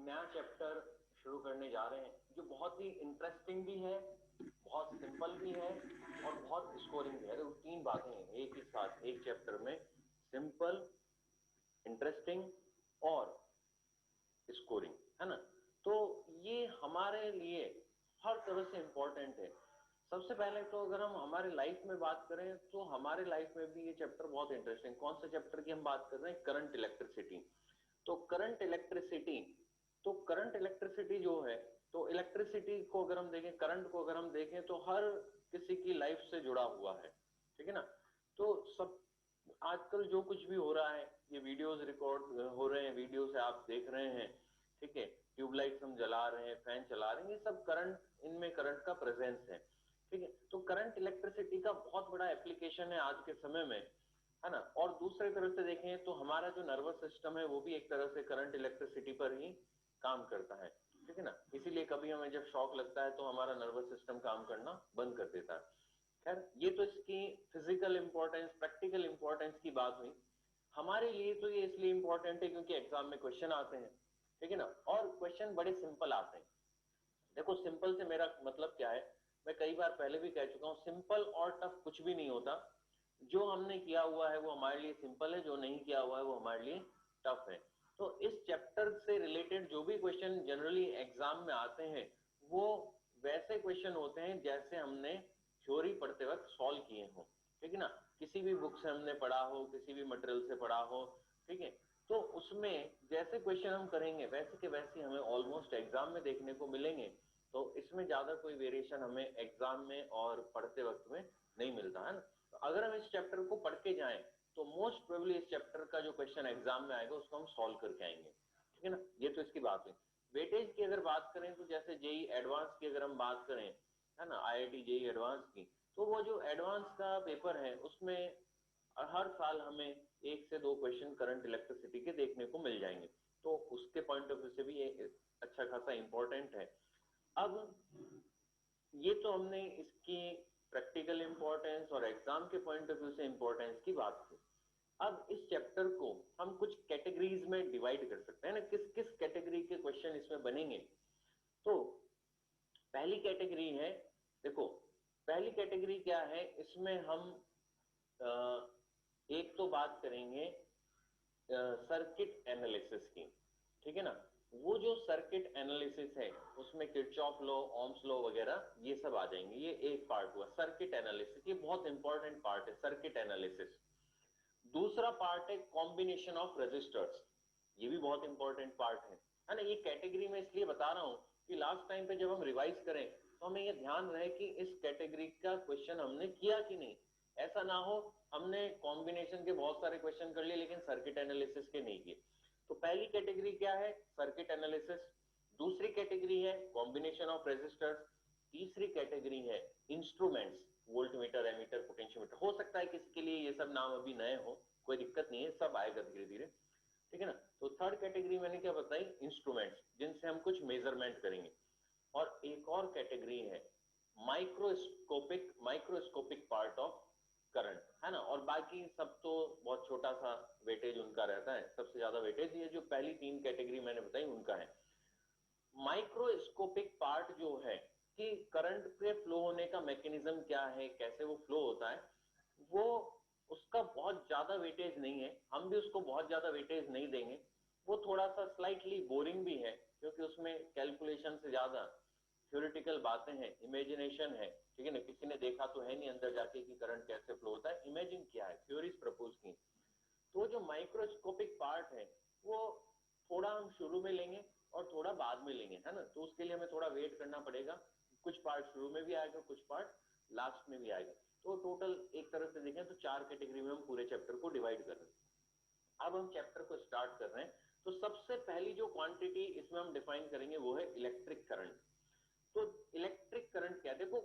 नया चैप्टर शुरू करने जा रहे हैं जो बहुत ही इंटरेस्टिंग भी है, बहुत सिंपल भी है और बहुत स्कोरिंग भी है। तो तीन बातें हैं एक ही साथ एक चैप्टर में, सिंपल, इंटरेस्टिंग और स्कोरिंग, है ना। तो ये हमारे लिए हर तरह से इंपॉर्टेंट है। सबसे पहले तो अगर हम हमारे लाइफ में बात करें तो हमारे लाइफ में भी ये चैप्टर बहुत इंटरेस्टिंग। कौन सा चैप्टर की हम बात कर रहे हैं? Current electricity. तो करंट इलेक्ट्रिसिटी, तो करंट इलेक्ट्रिसिटी जो है, तो इलेक्ट्रिसिटी को अगर हम देखें, करंट को अगर हम देखें तो हर किसी की लाइफ से जुड़ा हुआ है, ठीक है ना। तो सब आजकल जो कुछ भी हो रहा है, ये वीडियोस रिकॉर्ड हो रहे हैं, वीडियो से आप देख रहे हैं, ठीक है। ट्यूबलाइट्स हम जला रहे हैं, फैन चला रहे हैं, ये सब करंट, इनमें करंट का प्रेजेंस है, ठीक है। तो करंट इलेक्ट्रिसिटी का बहुत बड़ा एप्लीकेशन है आज के समय में, है ना। और दूसरे तरफ से देखें तो हमारा जो नर्वस सिस्टम है वो भी एक तरह से करंट इलेक्ट्रिसिटी पर ही काम करता है, ठीक है ना। इसीलिए कभी हमें जब शॉक लगता है तो हमारा नर्वस सिस्टम काम करना बंद कर देता है। खैर, ये तो इसकी फिजिकल इंपॉर्टेंस, प्रैक्टिकल इंपॉर्टेंस की बात हुई। हमारे लिए तो ये इसलिए इंपॉर्टेंट है क्योंकि एग्जाम में क्वेश्चन आते हैं, ठीक है ना। और क्वेश्चन बड़े सिंपल आते हैं। देखो, सिंपल से मेरा मतलब क्या है, मैं कई बार पहले भी कह चुका हूं, सिंपल और टफ कुछ भी नहीं होता। जो हमने किया हुआ है वो हमारे लिए सिंपल है, जो नहीं किया हुआ है वो हमारे लिए टफ है। तो इस चैप्टर से रिलेटेड जो भी क्वेश्चन जनरली एग्जाम में आते हैं वो वैसे क्वेश्चन होते हैं जैसे हमने थ्योरी पढ़ते वक्त सॉल्व किए हों, ठीक है ना। किसी भी बुक से हमने पढ़ा हो, किसी भी मटेरियल से पढ़ा हो, ठीक है। तो उसमें जैसे क्वेश्चन हम करेंगे वैसे के वैसे हमें ऑलमोस्ट एग्जाम में देखने को मिलेंगे। तो इसमें ज्यादा कोई वेरिएशन हमें एग्जाम में और पढ़ते वक्त में नहीं मिलता, है ना। तो अगर हम इस चैप्टर को पढ़ के जाएं तो मोस्ट प्रोबेबली इस चैप्टर का जो क्वेश्चन एग्जाम में आएगा उसको हम सॉल्व करके आएंगे, ठीक है ना। ये तो इसकी बात हुई। वेटेज की अगर बात करें तो जैसे जेई एडवांस की अगर हम बात करें, है ना, आईआईटी जेई एडवांस की, तो वो जो एडवांस का पेपर है उसमें हर साल हमें एक से दो क्वेश्चन करंट इलेक्ट्रिसिटी के देखने को मिल जाएंगे। तो उसके पॉइंट ऑफ व्यू से भी ये अच्छा खासा इंपॉर्टेंट है। अब ये तो हमने इसकी प्रैक्टिकल इंपॉर्टेंस और एग्जाम के पॉइंट ऑफ व्यू से इंपॉर्टेंस की बात की। अब इस चैप्टर को हम कुछ कैटेगरीज में डिवाइड कर सकते हैं ना, किस किस कैटेगरी के क्वेश्चन इसमें बनेंगे। तो पहली कैटेगरी है, देखो, पहली कैटेगरी क्या है, इसमें हम एक तो बात करेंगे सर्किट एनालिसिस की, ठीक है ना। वो जो सर्किट एनालिसिस है उसमें किरचॉफ लॉ, ओम्स लॉ वगैरह ये सब आ जाएंगे। ये एक पार्ट हुआ सर्किट एनालिसिस, ये बहुत इंपॉर्टेंट पार्ट है सर्किट एनालिसिस। दूसरा पार्ट है कॉम्बिनेशन ऑफ रेजिस्टर्स, ये भी बहुत इंपॉर्टेंट पार्ट है ना। ये कैटेगरी में इसलिए बता रहा हूं कि लास्ट टाइम पे जब हम रिवाइज करें तो हमें ये ध्यान रहे कि इस कैटेगरी का क्वेश्चन हमने किया कि नहीं। ऐसा ना हो हमने कॉम्बिनेशन के बहुत सारे क्वेश्चन कर लिए लेकिन सर्किट एनालिसिस के नहीं किए। तो पहली कैटेगरी क्या है? Circuit analysis. दूसरी कैटेगरी है कॉम्बिनेशन ऑफ रेजिस्टर्स। तीसरी कैटेगरी है इंस्ट्रूमेंट्स, वोल्टमीटर, एमीटर, पोटेंशियोमीटर। हो सकता है किसी के लिए ये सब नाम अभी नए हो, कोई दिक्कत नहीं है, सब आएगा धीरे धीरे, ठीक है ना। तो थर्ड कैटेगरी मैंने क्या बताई? इंस्ट्रूमेंट्स, जिनसे हम कुछ मेजरमेंट करेंगे। और एक और कैटेगरी है माइक्रोस्कोपिक पार्ट ऑफ करंट, है ना। और बाकी सब तो बहुत छोटा सा वेटेज उनका रहता है, सबसे ज्यादा वेटेज ये जो पहली तीन कैटेगरी मैंने बताई उनका है। माइक्रोस्कोपिक पार्ट जो है कि करंट के फ्लो होने का मैकेनिज्म क्या है, कैसे वो फ्लो होता है, वो उसका बहुत ज्यादा वेटेज नहीं है, हम भी उसको बहुत ज्यादा वेटेज नहीं देंगे। वो थोड़ा सा स्लाइटली बोरिंग भी है क्योंकि उसमें कैलकुलेशन से ज्यादा थ्योरेटिकल बातें हैं, इमेजिनेशन है, ठीक है ना। किसी ने देखा तो है नहीं अंदर जाके कि करंट कैसे फ्लो होता है, इमेजिन किया है, थ्योरीज प्रपोज की। तो जो माइक्रोस्कोपिक पार्ट है वो थोड़ा हम शुरू में लेंगे और थोड़ा बाद में लेंगे, है ना। तो उसके लिए हमें थोड़ा वेट करना पड़ेगा। कुछ पार्ट शुरू में भी आएगा, कुछ पार्ट लास्ट में भी आएगा। तो टोटल एक तरह से देखें तो चार कैटेगरी में हम पूरे चैप्टर को डिवाइड कर रहे हैं। अब हम चैप्टर को स्टार्ट कर रहे हैं। तो सबसे पहली जो क्वांटिटी इसमें हम डिफाइन करेंगे वो है इलेक्ट्रिक करंट। तो इलेक्ट्रिक करंट क्या है? देखो,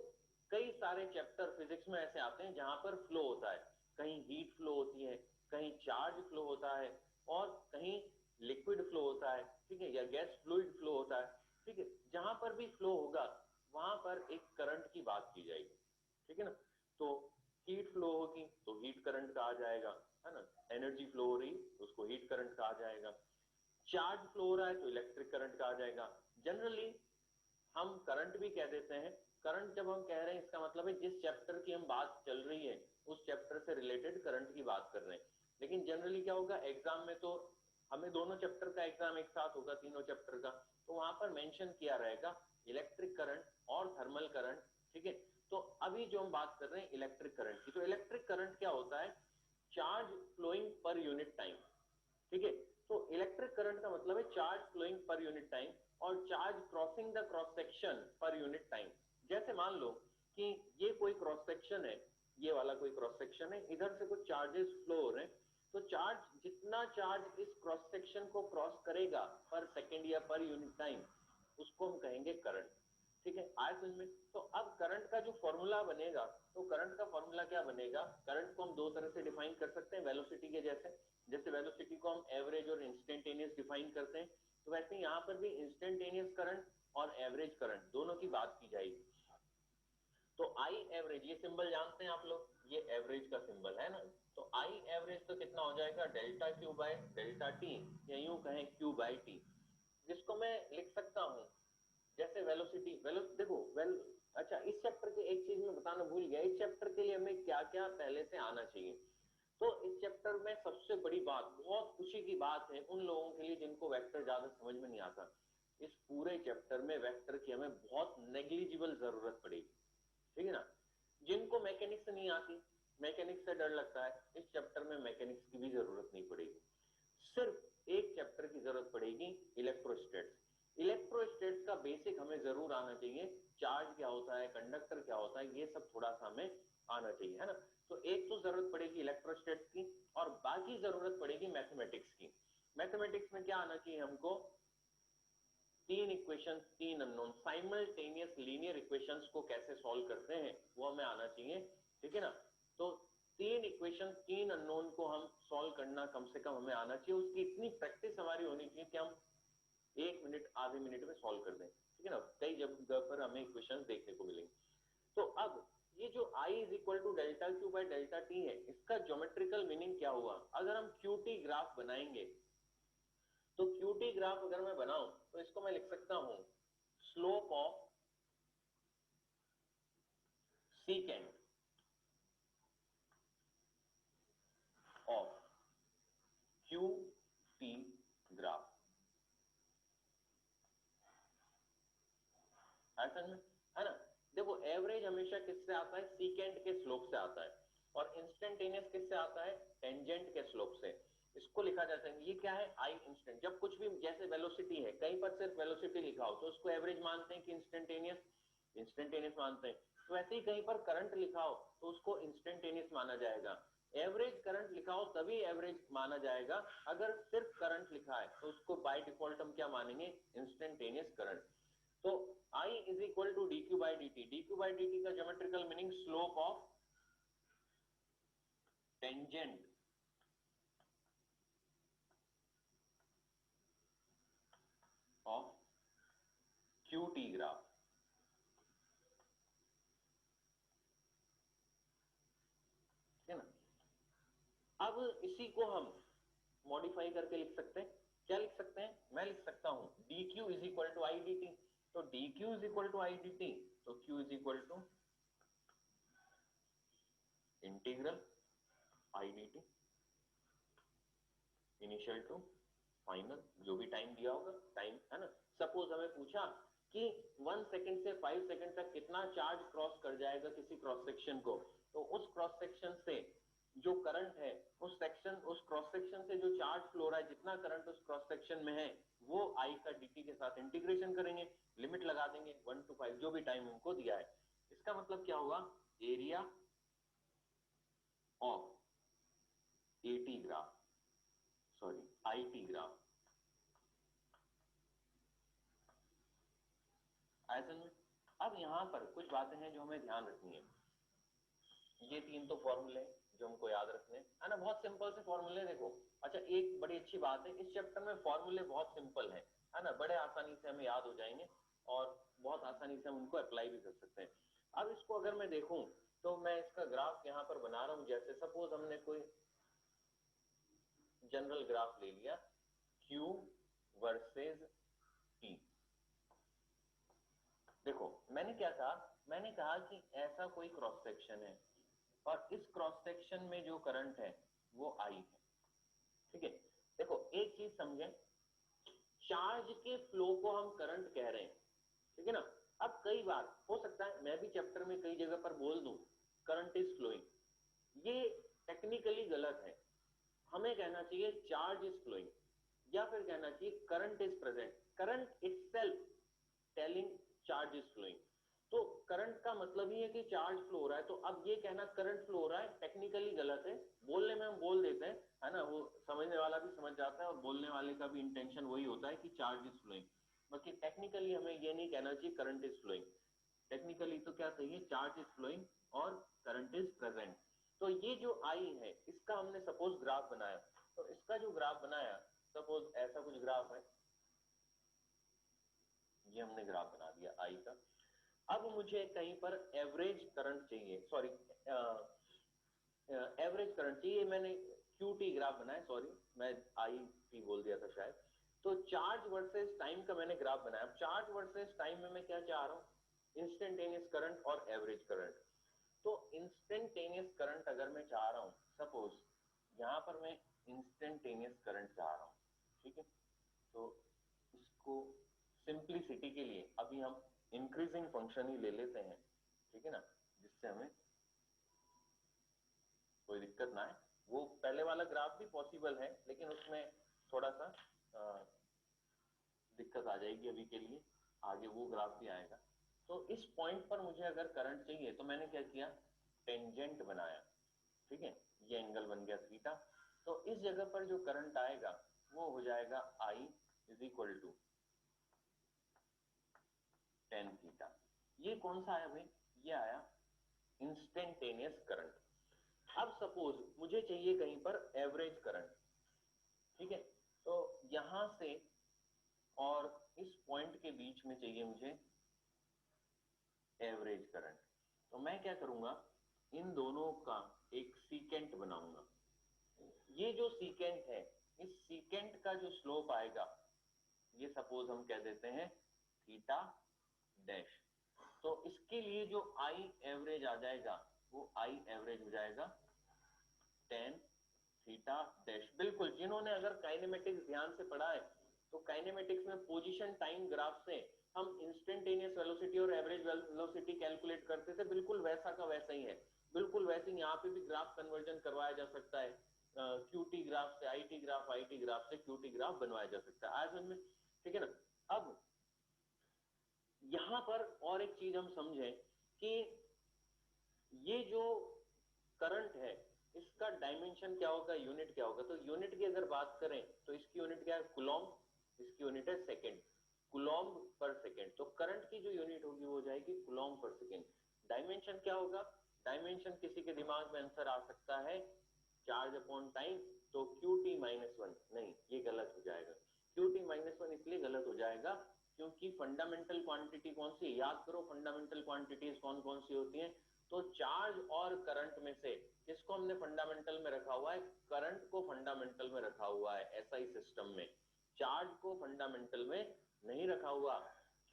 कई सारे चैप्टर फिजिक्स में ऐसे आते हैं जहां पर फ्लो होता है, कहीं हीट फ्लो होती है, कहीं चार्ज फ्लो होता है, और कहीं लिक्विड फ्लो होता है, ठीक है, या गैस फ्लूइड फ्लो होता है, ठीक है। जहां पर भी फ्लो होगा वहां पर एक करंट की बात की जाएगी, ठीक है ना। तो हीट फ्लो होगी तो हीट करंट कहा जाएगा, है ना। एनर्जी फ्लो हो रही तो उसको हीट करंट कहा जाएगा। चार्ज फ्लो हो रहा है तो इलेक्ट्रिक करंट कहा जाएगा। जनरली हम करंट भी कह देते हैं। करंट जब हम कह रहे हैं इसका मतलब है जिस चैप्टर की हम बात चल रही है उस चैप्टर से रिलेटेड करंट की बात कर रहे हैं। लेकिन जनरली क्या होगा, एग्जाम में तो हमें दोनों चैप्टर का एग्जाम एक साथ होगा, तीनों चैप्टर का, तो वहां पर मेंशन किया रहेगा इलेक्ट्रिक करंट और थर्मल करंट। ठीक है, तो अभी जो हम बात कर रहे हैं इलेक्ट्रिक करंट की, तो इलेक्ट्रिक करंट क्या होता है, charge flowing per unit time. ठीक है, तो इलेक्ट्रिक करंट का मतलब है charge flowing per unit time और charge crossing the cross section per unit time. जैसे मान लो कि ये कोई क्रॉस सेक्शन है, ये वाला कोई क्रॉस सेक्शन है, इधर से कुछ चार्जेस फ्लो हो रहे हैं, तो चार्ज जितना चार्ज इस क्रॉस सेक्शन को क्रॉस करेगा पर सेकेंड या पर यूनिट टाइम, उसको हम कहेंगे करंट। ठीक है, आए समझ में। तो अब करंट का जो फॉर्मूला बनेगा, तो करंट का फॉर्मूला क्या बनेगा, करंट को हम दो तरह से डिफाइन कर सकते हैं वेलोसिटी के जैसे। जैसे वेलोसिटी को हम एवरेज और इंस्टेंटेनियस डिफाइन करते हैं, तो वैसे यहाँ पर भी इंस्टेंटेनियस करंट और एवरेज करंट दोनों की बात की जाएगी। तो आई एवरेज, ये सिंबल जानते हैं आप लोग, ये एवरेज का सिंबल है ना, तो आई एवरेज तो कितना हो जाएगा, delta q by delta T, या यूं कहें क्यू बाय टी, जिसको मैं लिख सकता हूं जैसे वेलोसिटी देखो अच्छा, इस चैप्टर के एक चीज मैं बताना भूल गया, इस चैप्टर के लिए हमें क्या क्या पहले से आना चाहिए। तो इस चैप्टर में सबसे बड़ी बात, बहुत खुशी की बात है उन लोगों के लिए जिनको वेक्टर ज्यादा समझ में नहीं आता, इस पूरे चैप्टर में वेक्टर की हमें बहुत नेग्लिजिबल जरूरत पड़ेगी। ठीक है ना, जिनको मैकेनिक्स नहीं आती, मैकेनिक्स से डर लगता है, इस चैप्टर में मैकेनिक्स की भी जरूरत नहीं पड़ेगी। सिर्फ एक चैप्टर की जरूरत पड़ेगी, इलेक्ट्रोस्टैट्स। इलेक्ट्रोस्टैट्स का बेसिक हमें जरूर आना चाहिए, चार्ज क्या होता है, कंडक्टर क्या होता है, ये सब थोड़ा सा हमें आना चाहिए, है ना। तो एक तो जरूरत पड़ेगी इलेक्ट्रोस्टैट्स की, और बाकी जरूरत पड़ेगी मैथमेटिक्स की। मैथमेटिक्स में क्या आना चाहिए हमको, तीन इक्वेशंस, तीन अननोन, साइमल्टेनियस लीनियर इक्वेशंस को कैसे सॉल्व करते हैं वो हमें आना चाहिए। ठीक है ना, तो तीन इक्वेशन, तीन अननोन को हम सॉल्व करना कम से कम हमें आना चाहिए, उसकी इतनी प्रैक्टिस हमारी होनी चाहिए कि हम 1 मिनट आधे मिनट में सॉल्व कर दें। ठीक है ना, कई जगह पर हमें इक्वेशन देखने को मिलेंगे। तो अब ये जो I is equal to delta q by delta t है, इसका ज्योमेट्रिकल मीनिंग क्या हुआ, अगर हम क्यूटी ग्राफ बनाएंगे, तो क्यूटी ग्राफ अगर मैं बनाऊं तो इसको मैं लिख सकता हूं slope of secant of q t graph, ऐसा है ना। देखो एवरेज हमेशा किससे आता है, सीकेंट के स्लोप से आता है, और इंस्टेंटेनियस किससे आता है, टेंजेंट के स्लोप से। इसको लिखा जाता है, ये क्या है, आई इंस्टेंट। जब कुछ भी जैसे वेलोसिटी है, कहीं पर सिर्फ वेलोसिटी लिखा हो तो उसको एवरेज मानते हैं कि इंस्टेंटेनियस, इंस्टेंटेनियस मानते हैं। तो वैसे ही कहीं पर करंट लिखा हो तो उसको इंस्टेंटेनियस माना जाएगा। एवरेज करंट लिखा हो तभी एवरेज माना जाएगा, अगर सिर्फ करंट लिखा है तो उसको बाय डिफॉल्ट हम क्या मानेंगे, इंस्टेंटेनियस करंट। तो I is equal to d q by d t, d q by d t का geometrical meaning slope of tangent of q t graph. ठीक है ना, अब इसी को हम मॉडिफाई करके लिख सकते हैं, क्या लिख सकते हैं, मैं लिख सकता हूं d q is equal to I d t. तो d q is equal to I d t, तो q is equal to integral I d t initial to final, जो भी टाइम दिया होगा, टाइम है ना। सपोज हमें पूछा कि 1 सेकंड से 5 सेकंड तक कितना चार्ज क्रॉस कर जाएगा किसी क्रॉस सेक्शन को, तो उस क्रॉस सेक्शन से जो करंट है, उस सेक्शन, उस क्रॉस सेक्शन से जो चार्ज फ्लो रहा है, जितना करंट उस क्रॉस सेक्शन में है, वो आई का dt के साथ इंटीग्रेशन करेंगे, लिमिट लगा देंगे 1 to 5, जो भी टाइम हमको दिया है। इसका मतलब क्या होगा, area of eighty graph, sorry IT graph, ऐसे में। अब यहां पर कुछ बातें हैं जो हमें ध्यान रखनी है। ये तीन तो फॉर्मूले जो हमको याद रखने है ना, बहुत सिंपल से फॉर्मूले। देखो अच्छा, एक बड़ी अच्छी बात है इस चैप्टर में, फॉर्मूले बहुत सिंपल है ना, बड़े आसानी से हमें याद हो जाएंगे और बहुत आसानी से हम उनको अप्लाई भी कर सकते हैं। अब इसको अगर मैं देखूं तो मैं इसका ग्राफ यहां पर बना रहा हूं, जैसे सपोज हमने कोई जनरल ग्राफ ले लिया, Q वर्सेस टी। देखो मैंने क्या कहा, मैंने कहा कि ऐसा कोई क्रॉस सेक्शन है और इस क्रॉस सेक्शन में जो करंट है वो आई है, ठीक है। देखो एक चीज समझें, चार्ज के फ्लो को हम करंट कह रहे हैं, ठीक है ना। अब कई बार हो सकता है मैं भी चैप्टर में कई जगह पर बोल दूं करंट इज फ्लोइंग, ये टेक्निकली गलत है। हमें कहना चाहिए चार्ज इज फ्लोइंग, या फिर कहना चाहिए current is present, current itself telling charge is flowing. तो करंट का मतलब ही है कि चार्ज फ्लो हो रहा है, तो अब ये कहना करंट फ्लो हो रहा है टेक्निकली गलत है। बोलने में हम बोल देते हैं, है ना, वो समझने वाला भी समझ जाता है और बोलने वाले का भी इंटेंशन वही होता है कि चार्ज इज फ्लोइंग, बाकी टेक्निकली हमें ये नहीं कहना चाहिए करंट इज फ्लोइंग। टेक्निकली तो क्या सही है, चार्ज इज फ्लोइंग और करंट इज प्रेजेंट। तो ये जो आई है इसका हमने सपोज ग्राफ बनाया, तो इसका जो ग्राफ बनाया, सपोज ऐसा कुछ ग्राफ है, ये हमने ग्राफ बना दिया आई का। अब मुझे कहीं पर एवरेज करंट चाहिए, सॉरी एवरेज करंट चाहिए, मैंने क्यूटी ग्राफ बनाया, सॉरी मैं आई टी बोल दिया था शायद। तो चार्ज वर्सेस टाइम का मैंने ग्राफ बनाया। चार्ज वर्सेस टाइम में मैं क्या चाह रहा हूँ, इंस्टेंटेनियस करंट और एवरेज करंट। तो इंस्टेंटेनियस करंट अगर मैं चाह रहा हूँ, सपोज यहाँ पर मैं इंस्टेंटेनियस करंट चाह रहा हूँ, ठीक है। तो इसको सिंप्लिसिटी के लिए अभी हम इंक्रीजिंग फंक्शन ही ले लेते हैं, ठीक है ना, जिससे हमें कोई दिक्कत ना है। वो पहले वाला ग्राफ भी पॉसिबल है लेकिन उसमें थोड़ा सा दिक्कत आ जाएगी अभी के लिए, आगे वो ग्राफ भी आएगा। तो इस पॉइंट पर मुझे अगर करंट चाहिए तो मैंने क्या किया, टेंजेंट बनाया, ठीक है, ये एंगल बन गया थीटा। तो इस जगह पर जो करंट आएगा वो हो जाएगा I is equal to ten theta. ये कौन सा आया भाई, ये आया इंस्टेंटेनियस करंट। अब सपोज मुझे चाहिए कहीं पर एवरेज करंट, ठीक है। तो यहां से और इस पॉइंट के बीच में चाहिए मुझे एवरेज करंट। तो मैं क्या करूंगा, इन दोनों का एक सीकेंट बनाऊंगा। ये जो सीकेंट है, इस सीकेंट का जो स्लोप आएगा, ये सपोज हम कह देते हैं थीटा डैश। तो इसके लिए जो आई एवरेज आ जाएगा वो आई एवरेज हो जाएगा टेन थीटा डैश। बिल्कुल, जिन्होंने अगर काइनेमेटिक्स ध्यान से पढ़ा है तो काइनेमेटिक्स में पोजीशन टाइम ग्राफ से हम इंस्टेंटेनियस वेलोसिटी और एवरेज वेलोसिटी कैलकुलेट करते थे, बिल्कुल वैसा का वैसा ही है। बिल्कुल वैसे ही यहाँ पे भी ग्राफ कन्वर्जन करवाया जा सकता है, क्यूटी ग्राफ से आईटी ग्राफ, आईटी ग्राफ से क्यूटी ग्राफ बनवाया जा सकता है, आया समझ में, ठीक है ना। अब यहां पर और एक चीज हम समझें कि ये जो करंट है इसका डायमेंशन क्या होगा, यूनिट क्या होगा। तो यूनिट की अगर बात करें तो इसकी यूनिट क्या है, कुलॉम्ब, इसकी यूनिट है सेकंड, कुलॉम्ब पर सेकंड। तो करंट की जो यूनिट होगी वो हो जाएगी कुलॉम्ब पर सेकंड। डायमेंशन क्या होगा, डायमेंशन किसी के दिमाग में आंसर आ सकता है चार्ज अपॉन टाइम, तो QT माइनस वन, नहीं ये गलत हो जाएगा। QT माइनस वन इसलिए गलत हो जाएगा क्योंकि फंडामेंटल क्वांटिटी कौन सी, याद करो फंडामेंटल क्वांटिटीज कौन कौन सी होती हैं। तो चार्ज और करंट में से किसको हमने फंडामेंटल में रखा हुआ है, करंट को फंडामेंटल में रखा हुआ है एसआई सिस्टम में, चार्ज को फंडामेंटल में नहीं रखा हुआ।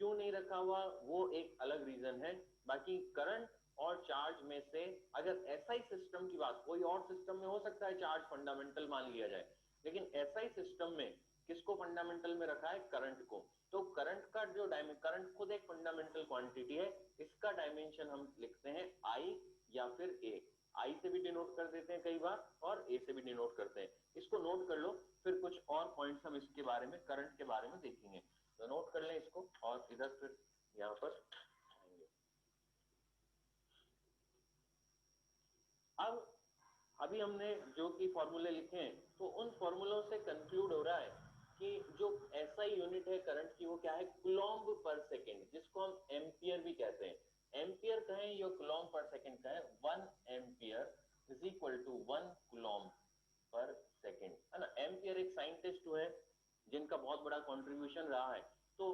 क्यों नहीं रखा हुआ वो एक अलग रीजन है। बाकी करंट और चार्ज में से अगर एसआई सिस्टम की बात, कोई और सिस्टम में हो सकता है चार्ज फंडामेंटल मान लिया जाए, लेकिन एसआई सिस्टम में किसको फंडामेंटल में रखा है, करंट को। तो करंट का जो करंट खुद एक फंडामेंटल क्वांटिटी है, इसका डायमेंशन हम लिखते हैं आई या फिर ए। आई से भी डिनोट कर देते हैं कई बार और ए से भी डिनोट करते हैं, इसको नोट कर लो, फिर कुछ और पॉइंट्स हम इसके बारे में, करंट के बारे में देखेंगे। तो नोट कर लें इसको और इधर फिर यहाँ पर आएंगे। अब अभी हमने जो कि फॉर्मूले लिखे हैं तो उन फॉर्मूलों से कंक्लूड हो रहा है कि जो एसआई यूनिट है करंट की वो क्या है, कुलॉम्ब पर सेकंड, जिसको हम एम्पियर भी कहते हैं। एम्पियर कहें या कुलॉम्ब पर सेकंड कहें, 1 ampere is equal to 1 Coulomb पर सेकंड, है ना। एम्पियर एक साइंटिस्ट हुए जिनका बहुत बड़ा कंट्रीब्यूशन रहा है, तो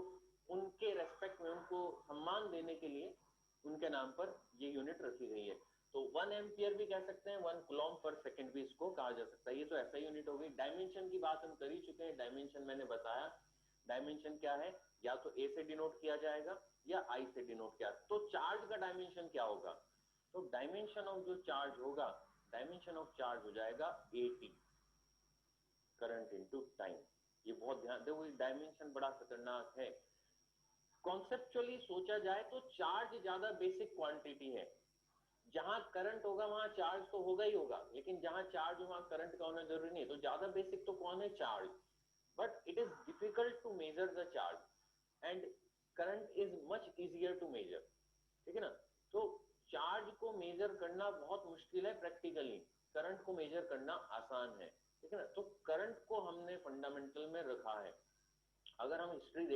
उनके रेस्पेक्ट में, उनको सम्मान देने के लिए उनके नाम पर ये यूनिट रखी गई है। तो 1 एम्पियर भी कह सकते हैं, 1 कुलॉम्ब पर सेकंड भी इसको कहा जा सकता है। ये तो ऐसा यूनिट हो गई। डायमेंशन की बात हम कर ही चुके हैं, डायमेंशन मैंने बताया डायमेंशन क्या है, या तो ए से डिनोट किया जाएगा या आई से डिनोट किया। तो चार्ज का डायमेंशन क्या होगा, तो डायमेंशन ऑफ जो चार्ज होगा, डायमेंशन ऑफ चार्ज हो जाएगा AT, करंट इनटू टाइम। ये बहुत ध्यान दो, डायमेंशन बड़ा खतरनाक है। कॉन्सेप्चुअली सोचा जाए तो चार्ज ज्यादा बेसिक क्वांटिटी है, जहां करंट होगा वहां चार्ज तो होगा ही होगा, लेकिन जहां चार्ज हो वहां करंट का होना जरूरी नहीं है। तो ज्यादा बेसिक तो कौन है, charge, but it is difficult to measure the charge and current is much easier to measure, ठीक है ना। तो चार्ज को मेजर करना बहुत मुश्किल है प्रैक्टिकली, करंट को मेजर करना आसान है, ठीक है ना। तो करंट को हमने फंडामेंटल में रखा है। अगर हम हिस्ट्री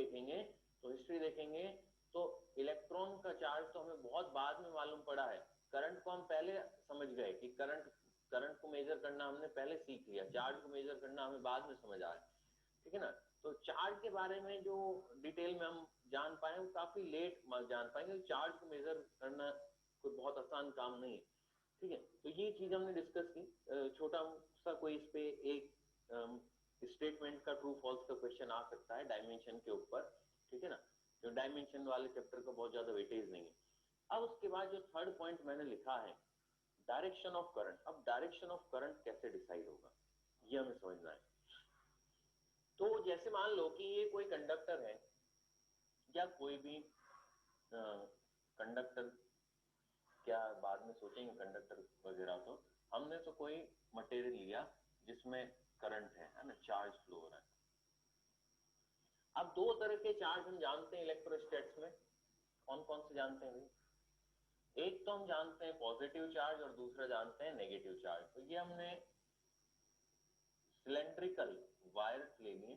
देखेंगे तो इलेक्ट्रॉन का चार्ज तो हमें बहुत बाद में मालूम पड़ा है, करंट को हम पहले समझ गए कि करंट को मेजर करना हमने पहले सीख लिया, चार्ज को मेजर करना हमें बाद में समझ आया, ठीक है ना। तो चार्ज के बारे में जो डिटेल में हम जान पाए वो काफी लेट जान पाएंगे। चार्ज को मेजर करना कोई बहुत आसान काम नहीं है, ठीक है। तो ये चीज हमने डिस्कस की। छोटा सा कोई इस पे एक स्टेटमेंट का ट्रू फॉल्स का क्वेश्चन आ सकता है डायमेंशन के ऊपर, ठीक है ना। जो डायमेंशन वाले चैप्टर का बहुत ज्यादा वेटेज नहीं है। अब उसके बाद जो थर्ड पॉइंट मैंने लिखा है, डायरेक्शन ऑफ करंट। अब डायरेक्शन ऑफ करंट कैसे डिसाइड होगा ये हमें समझना है। तो जैसे मान लो कि ये कोई कंडक्टर है या कोई भी कंडक्टर, क्या बाद में सोचेंगे कंडक्टर वगैरह, तो हमने तो कोई मटेरियल लिया जिसमें करंट है ना, चार्ज फ्लो हो रहा है। अब दो तरह के चार्ज हम जानते हैं इलेक्ट्रोस्टैट्स में, कौन कौन से जानते हैं भाई? एक तो हम जानते हैं पॉजिटिव चार्ज और दूसरा जानते हैं नेगेटिव चार्ज। तो ये हमने सिलेंड्रिकल वायर्स ले लिए,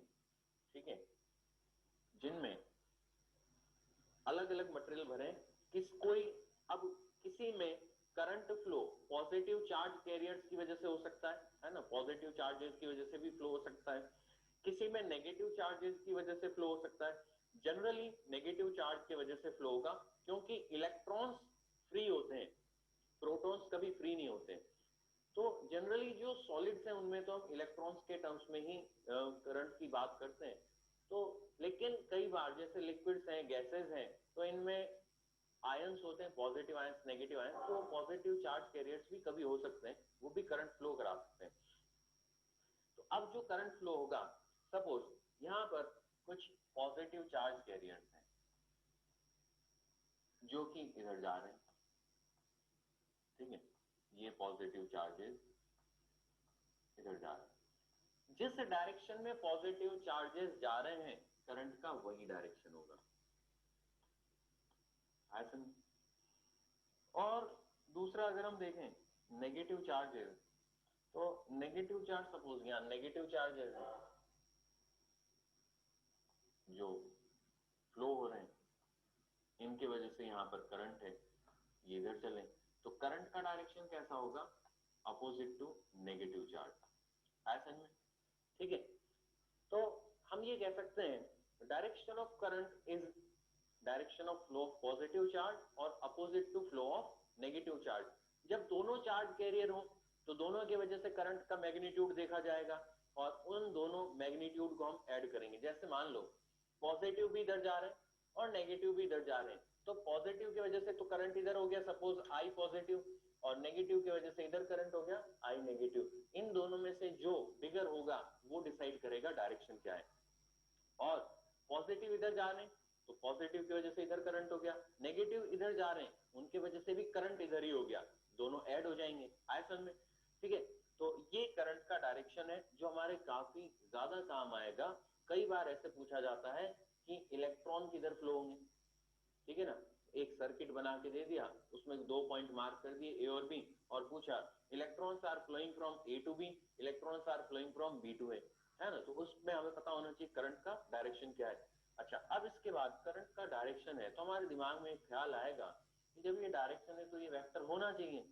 ठीक है, जिनमें अलग अलग मटेरियल भरे, अब किसी में current flow positive charge carriers की वजह से हो सकता है ना, पॉजिटिव चार्जेस की वजह से भी फ्लो हो सकता है, किसी में नेगेटिव चार्जेस की वजह से फ्लो हो सकता है। जनरली नेगेटिव चार्ज की वजह से फ्लो होगा, क्योंकि इलेक्ट्रॉन्स फ्री होते हैं, प्रोटॉन्स कभी फ्री नहीं होते। तो जनरली जो सॉलिड्स हैं उनमें तो हम इलेक्ट्रॉन्स के टर्म्स में ही करंट की बात करते हैं। तो लेकिन कई बार जैसे लिक्विड्स हैं, गैसेस हैं, तो इनमें आयंस होते हैं, पॉजिटिव आयंस, नेगेटिव आयंस। तो पॉजिटिव चार्ज कैरियर्स भी कभी हो सकते हैं, वो भी करंट फ्लो करा सकते हैं। तो अब जो करंट फ्लो होगा, सपोज यहां पर कुछ पॉजिटिव चार्ज कैरियर्स हैं जो कि इधर जा रहे हैं, ठीक है, ये पॉजिटिव चार्जेस इधर जा रहे हैं। जिस डायरेक्शन में पॉजिटिव चार्जेस जा रहे हैं करंट का वही डायरेक्शन होगा, ऐसा नहीं। और दूसरा अगर हम देखें नेगेटिव चार्जेस, तो नेगेटिव चार्ज, सपोज यहां नेगेटिव चार्जेस है जो फ्लो हो रहे हैं, इनके वजह से यहां पर करंट है, ये इधर चले, तो करंट का डायरेक्शन कैसा होगा, अपोजिट टू नेगेटिव चार्ज, ऐसा में, ठीक है। तो हम ये कह सकते हैं direction of current is direction of flow of positive charge और opposite to flow of negative charge. जब दोनों चार्ज कैरियर हो तो दोनों की वजह से करंट का मैग्नीट्यूड देखा जाएगा और उन दोनों मैग्नीट्यूड को हम ऐड करेंगे। जैसे मान लो पॉजिटिव भी इधर जा रहे हैं और नेगेटिव भी इधर जा रहे हैं, तो पॉजिटिव की वजह से तो करंट इधर हो गया, सपोज आई पॉजिटिव, और नेगेटिव की वजह से इधर करंट हो गया आई नेगेटिव। इन दोनों में से जो बिगर होगा वो डिसाइड करेगा डायरेक्शन क्या है। और पॉजिटिव इधर जा रहे हैं तो पॉजिटिव की वजह से इधर करंट हो गया, नेगेटिव इधर जा रहे हैं उनकी वजह से भी करंट इधर ही हो गया, दोनों ऐड हो जाएंगे आयतन में, ठीक है। तो ये करंट का डायरेक्शन है जो हमारे काफी ज्यादा काम आएगा। कई बार ऐसे पूछा जाता है कि इलेक्ट्रॉन किधर फ्लो होंगे, ठीक है ना, एक सर्किट बना के दे दिया, उसमें 2 पॉइंट मार्क कर दिए ए और बी, और पूछा electrons are flowing from A to B, electrons are flowing from B to A, है ना। तो उसमें हमें पता होना चाहिए करंट का डायरेक्शन क्या है। अच्छा, अब इसके बाद करंट का डायरेक्शन है तो हमारे दिमाग में एक ख्याल आएगा कि जब ये डायरेक्शन है तो ये वेक्टर होना चाहिए,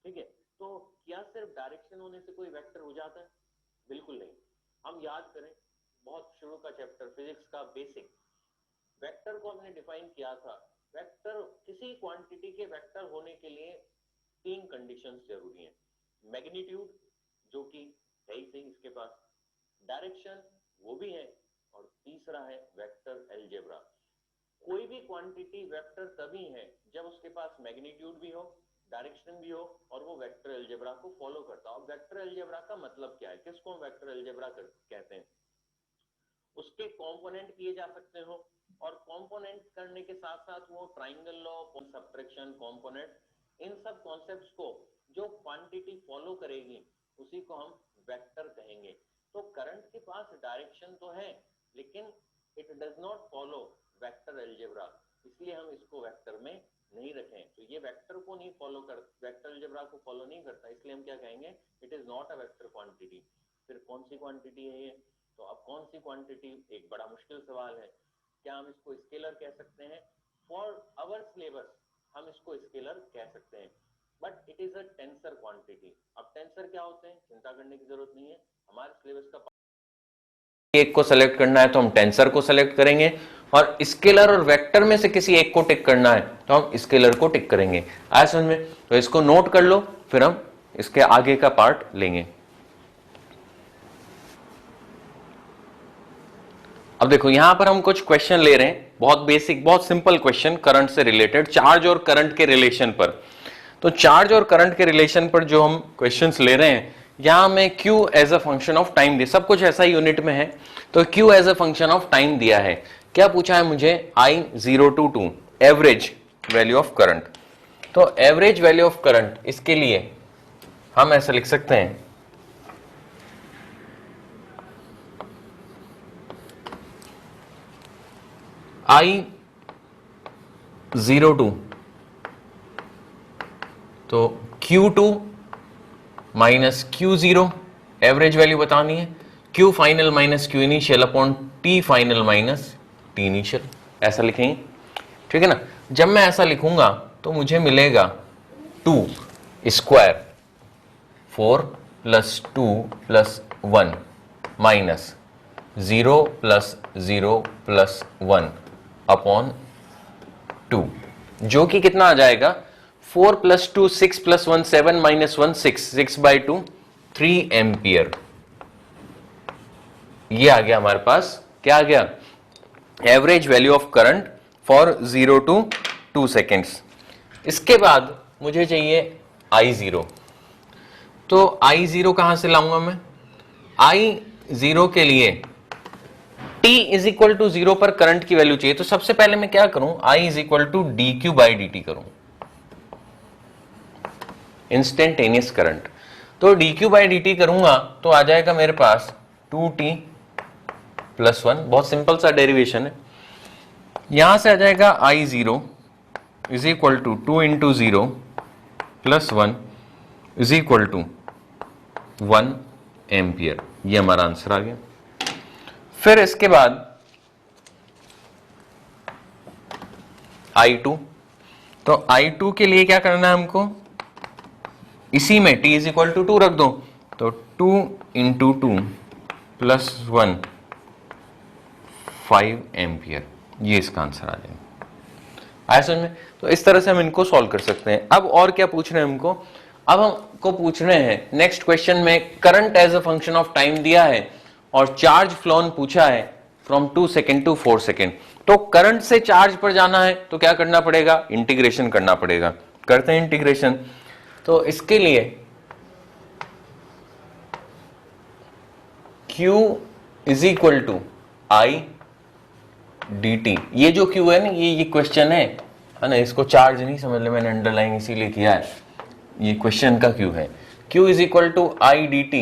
ठीक है। तो क्या सिर्फ डायरेक्शन होने से कोई वेक्टर हो जाता है? बिल्कुल नहीं। हम याद करें बहुत शुरू का चैप्टर फिजिक्स का बेसिक, वेक्टर को हमने डिफाइन किया था। वेक्टर, किसी क्वांटिटी के वेक्टर होने के लिए 3 कंडीशंस जरूरी हैं। मैग्नीट्यूड जो कि है ही सही इसके पास, डायरेक्शन वो भी है, और तीसरा है वेक्टर अलजेब्रा। कोई भी क्वांटिटी वेक्टर तभी है जब उसके पास मैग्नीट्यूड भी हो, डायरेक्शन भी हो और वो वेक्टर अलजेब्रा को फॉलो करता हो। अब वेक्टर अलजेब्रा का मतलब क्या है, किसको हम वेक्टर अलजेब्रा कहते हैं? उसके कंपोनेंट किए जा सकते हो और कंपोनेंट करने के साथ साथ वो ट्राइंगल लॉ, सब्ट्रैक्शन, कंपोनेंट, इन सब कॉन्सेप्ट्स को जो क्वांटिटी फॉलो करेगी उसी को हम वेक्टर कहेंगे। तो करंट के पास डायरेक्शन तो है लेकिन it does not follow vector algebra, इसलिए हम इसको वेक्टर में नहीं रखें। तो ये वेक्टर को नहीं फॉलो कर, वेक्टर अलजेब्रा को फॉलो नहीं करता, इसलिए हम क्या कहेंगे, it is not a vector quantity. फिर कौन सी क्वांटिटी है ये? तो अब कौन सी क्वांटिटी, एक बड़ा मुश्किल सवाल है। क्या हम इसको स्केलर कह सकते हैं? फॉर आवर सिलेबस हम इसको स्केलर कह सकते हैं, but it is a tensor quantity. अब टेंसर क्या होते हैं, चिंता करने की जरूरत नहीं है, हमारे सिलेबस का एक को सेलेक्ट करना है तो हम टेंसर को सेलेक्ट करेंगे, और स्केलर और वेक्टर में से किसी एक को टिक करना है तो हम स्केलर को टिक करेंगे। आया समझ में? तो इसको नोट कर लो, फिर हम इसके आगे का पार्ट लेंगे। अब देखो यहां पर हम कुछ क्वेश्चन ले रहे हैं, बहुत बेसिक, बहुत सिंपल क्वेश्चन करंट से रिलेटेड, चार्ज और करंट के रिलेशन पर। तो चार्ज और करंट के रिलेशन पर जो हम क्वेश्चंस ले रहे हैं, यहां में Q as a function of time दिया, सब कुछ ऐसा यूनिट में है। तो Q as a function of time दिया है। क्या पूछा है मुझे? I0 to 2 average value of current. तो एवरेज वैल्यू ऑफ करंट, इसके लिए हम ऐसा लिख सकते हैं, I0 to, तो Q2 minus Q0 average value बतानी है, Q final minus Q initial upon T final minus T initial, ऐसा लिखेंगे। ठीक है ना? जब मैं ऐसा लिखूंगा तो मुझे मिलेगा 2 square 4 plus 2 plus 1 minus 0 plus 0 plus 1 upon 2, जो कि कितना आ जाएगा? 4 प्लस 2 6 प्लस 1 7 माइनस 1 6, 6/2 3 एम्पियर। ये आ गया हमारे पास, क्या आ गया? Average value of current for 0 to 2 seconds. इसके बाद मुझे चाहिए I0। तो I0 कहां से लाऊंगा मैं? I0 के लिए t इज इक्वल टू 0 पर करंट की वैल्यू चाहिए। तो सबसे पहले मैं क्या करूं? I is equal to dq/dt करूं, इंस्टेंटेनियस करंट। तो dq/dt करूंगा तो आ जाएगा मेरे पास 2t प्लस 1, बहुत सिंपल सा डेरिवेशन है। यहां से आ जाएगा I0 is equal to 2 into 0 plus 1 is equal to 1 ampere. ये हमारा आंसर आ गया। फिर इसके बाद I2। तो I2 के लिए क्या करना है हमको? इसी में t इज इक्वल टू 2 रख दो, तो 2 इंटू 2 प्लस 1 5 एम्पियर। ये इसका आंसर आ जाएगा। आया समझ में? तो इस तरह से हम इनको सॉल्व कर सकते हैं। अब और क्या पूछ रहे हैं हमको? अब हमको पूछ रहे हैं नेक्स्ट क्वेश्चन में current as a function of time दिया है और चार्ज फ्लोन पूछा है फ्रॉम 2 सेकेंड टू 4 सेकेंड। तो करंट से चार्ज पर जाना है तो क्या करना पड़ेगा? इंटीग्रेशन करना पड़ेगा। करते हैं इंटीग्रेशन। तो इसके लिए Q is equal to I dt। ये जो Q है ना, ये क्वेश्चन है ना, इसको चार्ज नहीं समझ ले, मैंने अंडरलाइन इसीलिए किया है, ये क्वेश्चन का Q है। Q is equal to I dt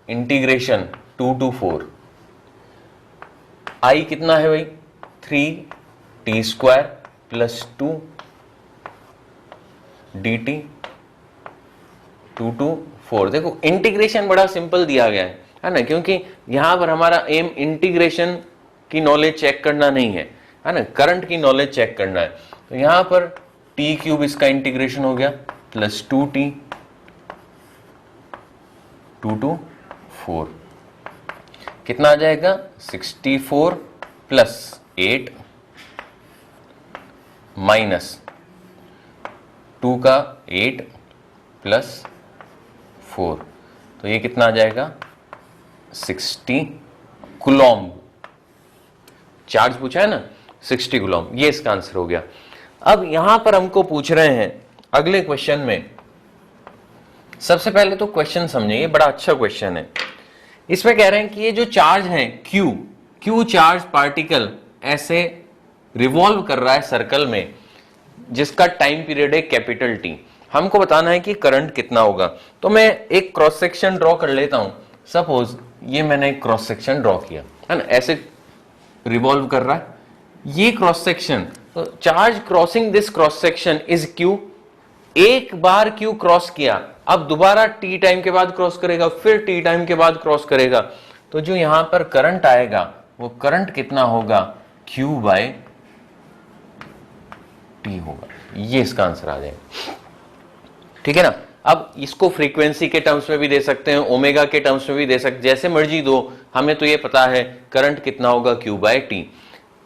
integration 2 to 4। I कितना है भाई? 3t square plus 2 dt 2 to 4। देखो इंटीग्रेशन बड़ा सिंपल दिया गया है ना, क्योंकि यहां पर हमारा एम इंटीग्रेशन की नॉलेज चेक करना नहीं है ना, करंट की नॉलेज चेक करना है। तो यहां पर t क्यूब इसका इंटीग्रेशन हो गया प्लस 2t 2 to 4, कितना आ जाएगा? 64 प्लस 8 माइनस 2 का 8 प्लस 4, तो ये कितना आ जाएगा? 60 कूलॉम्ब चार्ज पूछा है ना 60 कूलम, ये इसका आंसर हो गया। अब यहां पर हमको पूछ रहे हैं अगले क्वेश्चन में, सबसे पहले तो क्वेश्चन समझिए, बड़ा अच्छा क्वेश्चन है। इसमें कह रहे हैं कि ये जो चार्ज है क्यू चार्ज पार्टिकल ऐसे रिवॉल्व कर रहा है सर्कल में, जिसका टाइम पीरियड है कैपिटल टी। हमको बताना है कि करंट कितना होगा। तो मैं एक क्रॉस सेक्शन ड्रॉ कर लेता हूं। सपोज ये मैंने एक क्रॉस सेक्शन ड्रॉ किया है ना, ऐसे रिवॉल्व कर रहा है ये क्रॉस सेक्शन। तो charge crossing this cross section is Q. एक बार क्यू क्रॉस किया, अब दोबारा टी टाइम के बाद क्रॉस करेगा, फिर टी टाइम के बाद क्रॉस करेगा। तो जो यहां पर करंट आएगा वो करंट कितना होगा, क्यू बाय टी होगा। ये इसका आंसर आ जाएगा, ठीक है ना। अब इसको फ्रीक्वेंसी के टर्म्स में भी दे सकते हैं, ओमेगा के टर्म्स में भी दे सकते, जैसे मर्जी दो। हमें तो ये पता है करंट कितना होगा, क्यू बाय टी।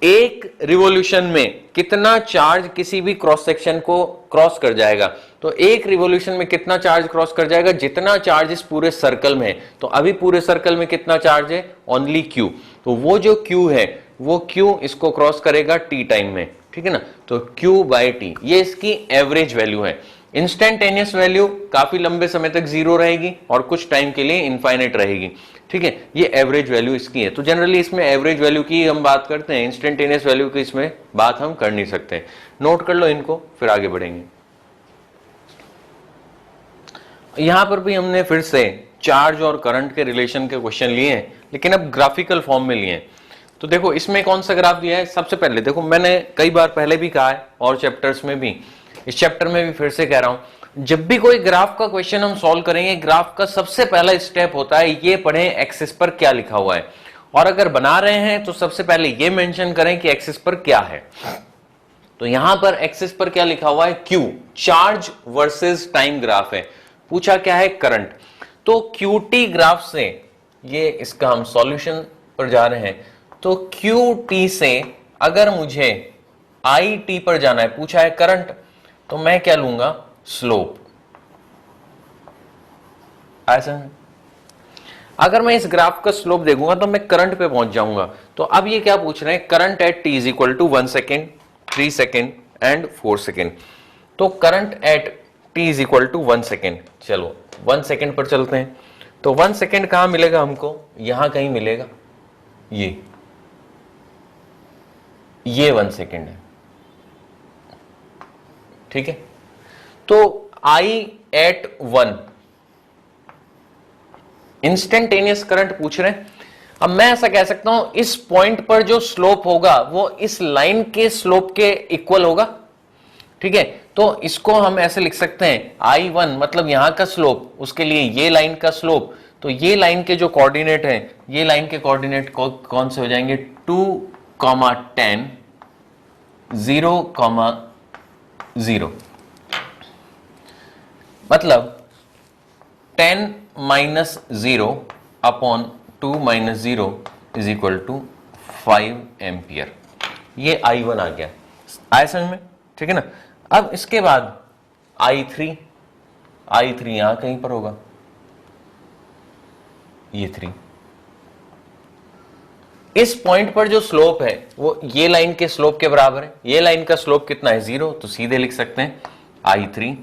एक रिवॉल्यूशन में कितना चार्ज किसी भी क्रॉस सेक्शन को क्रॉस कर जाएगा। तो एक रिवॉल्यूशन में कितना चार्ज क्रॉस कर जाएगा, जितना चार्ज इस पूरे सर्कल में है। तो अभी पूरे सर्कल में कितना चार्ज है, ओनली क्यू। तो वो जो क्यू है वो क्यू इसको क्रॉस करेगा टी टाइम में, ठीक है ना। तो क्यू बाय टी ये इसकी एवरेज वैल्यू है। इंस्टेंटेनियस वैल्यू काफी लंबे समय तक जीरो रहेगी और कुछ टाइम के लिए इनफाइनाइट रहेगी, ठीक है। ये एवरेज वैल्यू इसकी है। तो जनरली इसमें एवरेज वैल्यू की हम बात करते हैं, इंस्टेंटेनियस वैल्यू की इसमें बात हम कर नहीं सकते। नोट कर लो इनको, फिर आगे बढ़ेंगे। यहां पर भी हमने फिर से चार्ज और करंट के रिलेशन के क्वेश्चन लिए हैं, लेकिन अब ग्राफिकल फॉर्म में लिए हैं। तो देखो इसमें कौन सा ग्राफ दिया है। सबसे पहले देखो, मैंने कई बार पहले भी कहा है और चैप्टर्स में भी, इस चैप्टर में भी फिर से कह रहा हूं, जब भी कोई ग्राफ का क्वेश्चन हम सॉल्व करेंगे, ग्राफ का सबसे पहला स्टेप होता है ये पढ़ें एक्सिस पर क्या लिखा हुआ है। और अगर बना रहे हैं तो सबसे पहले ये मेंशन करें कि एक्सिस पर क्या है। तो यहां पर एक्सिस पर क्या लिखा हुआ है, Q, charge versus time graph है। पूछा क्या है, करंट। तो क्यूटी ग्राफ से ये इसका हम सॉल्यूशन पर जा रहे हैं। तो क्यूटी से अगर मुझे आई टी पर जाना है, पूछा है करंट, तो मैं क्या लूंगा, स्लोप। ऐसा अगर मैं इस ग्राफ का स्लोप देखूंगा तो मैं करंट पे पहुंच जाऊंगा। तो अब ये क्या पूछ रहे हैं, current at t is equal to 1 second, 3 second and 4 second. तो current at t is equal to 1 second. चलो 1 सेकेंड पर चलते हैं। तो 1 सेकेंड कहां मिलेगा हमको, यहां कहीं मिलेगा, ये 1 सेकेंड है, ठीक है। तो आई एट 1 इंस्टेंटेनियस करंट पूछ रहे हैं। अब मैं ऐसा कह सकता हूं, इस पॉइंट पर जो स्लोप होगा वो इस लाइन के स्लोप के इक्वल होगा, ठीक है। तो इसको हम ऐसे लिख सकते हैं, I1 मतलब यहां का स्लोप, उसके लिए ये लाइन का स्लोप। तो ये लाइन के जो कोऑर्डिनेट है, ये लाइन के कोऑर्डिनेट कौन से हो जाएंगे, 2, 10, 0, 0। मतलब 10 minus 0 upon 2 minus 0 is equal to 5 ampere. ये I1 आ गया, आया समझ में, ठीक है ना। अब इसके बाद I3 यहां कहीं पर होगा, ये 3। इस पॉइंट पर जो स्लोप है वो ये लाइन के स्लोप के बराबर है। ये लाइन का स्लोप कितना है, 0। तो सीधे लिख सकते हैं I3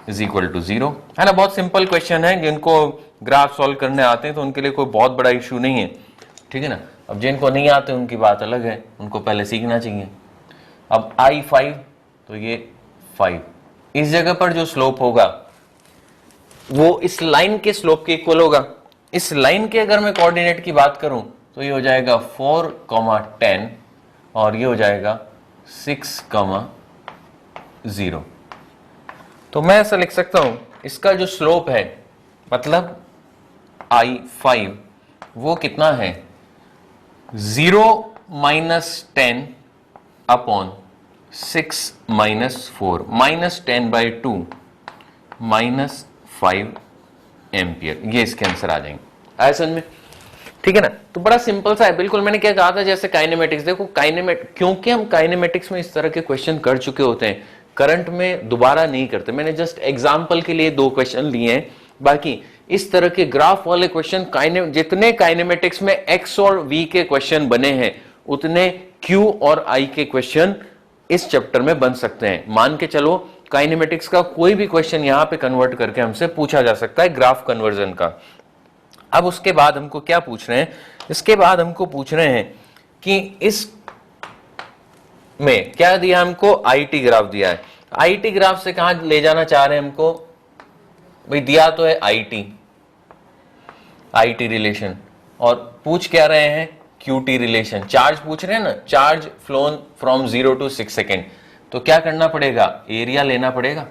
इज इक्वल टू 0, है ना। बहुत सिंपल क्वेश्चन है, जिनको ग्राफ सॉल्व करने आते हैं तो उनके लिए कोई बहुत बड़ा इश्यू नहीं है, ठीक है ना। अब जिनको नहीं आते उनकी बात अलग है, उनको पहले सीखना चाहिए। अब I5, तो ये 5, इस जगह पर जो स्लोप होगा वो इस लाइन के स्लोप के इक्वल होगा। इस लाइन के अगर मैं कोऑर्डिनेट की बात करूं तो ये हो जाएगा 4, 10 और ये हो जाएगा 6, 0। तो मैं ऐसा लिख सकता हूं, इसका जो स्लोप है मतलब I5 वो कितना है, 0 minus 10 upon 6 minus 4, minus 10/2 minus 5 ampere. ये इसके आंसर आ जाएंगे, आया समझ में, ठीक है ना। तो बड़ा सिंपल सा है, बिल्कुल मैंने क्या कहा था, जैसे काइनेमेटिक्स। देखो क्योंकि हम काइनेमेटिक्स में इस तरह के क्वेश्चन कर चुके होते हैं, करंट में दोबारा नहीं करते। मैंने जस्ट एग्जांपल के लिए 2 क्वेश्चन लिए हैं, बाकी इस तरह के ग्राफ वाले क्वेश्चन जितने काइनेमेटिक्स में एक्स और वी के क्वेश्चन बने हैं उतने Q और I के क्वेश्चन इस चैप्टर में बन सकते हैं। मान के चलो काइनेमेटिक्स का कोई भी क्वेश्चन यहां पे कन्वर्ट करके हमसे पूछा जा सकता है, ग्राफ कन्वर्जन का। अब उसके बाद हमको क्या पूछ रहे हैं, इसके बाद हमको पूछ रहे हैं कि इस में क्या दिया हमको, IT ग्राफ दिया है। IT ग्राफ से कहां ले जाना चाह रहे हैं हमको, भाई दिया तो है IT रिलेशन, और पूछ क्या रहे हैं, QT रिलेशन। चार्ज पूछ रहे हैं ना, charge phloem from 0 to 6 second, तो क्या करना पड़ेगा, एरिया लेना पड़ेगा।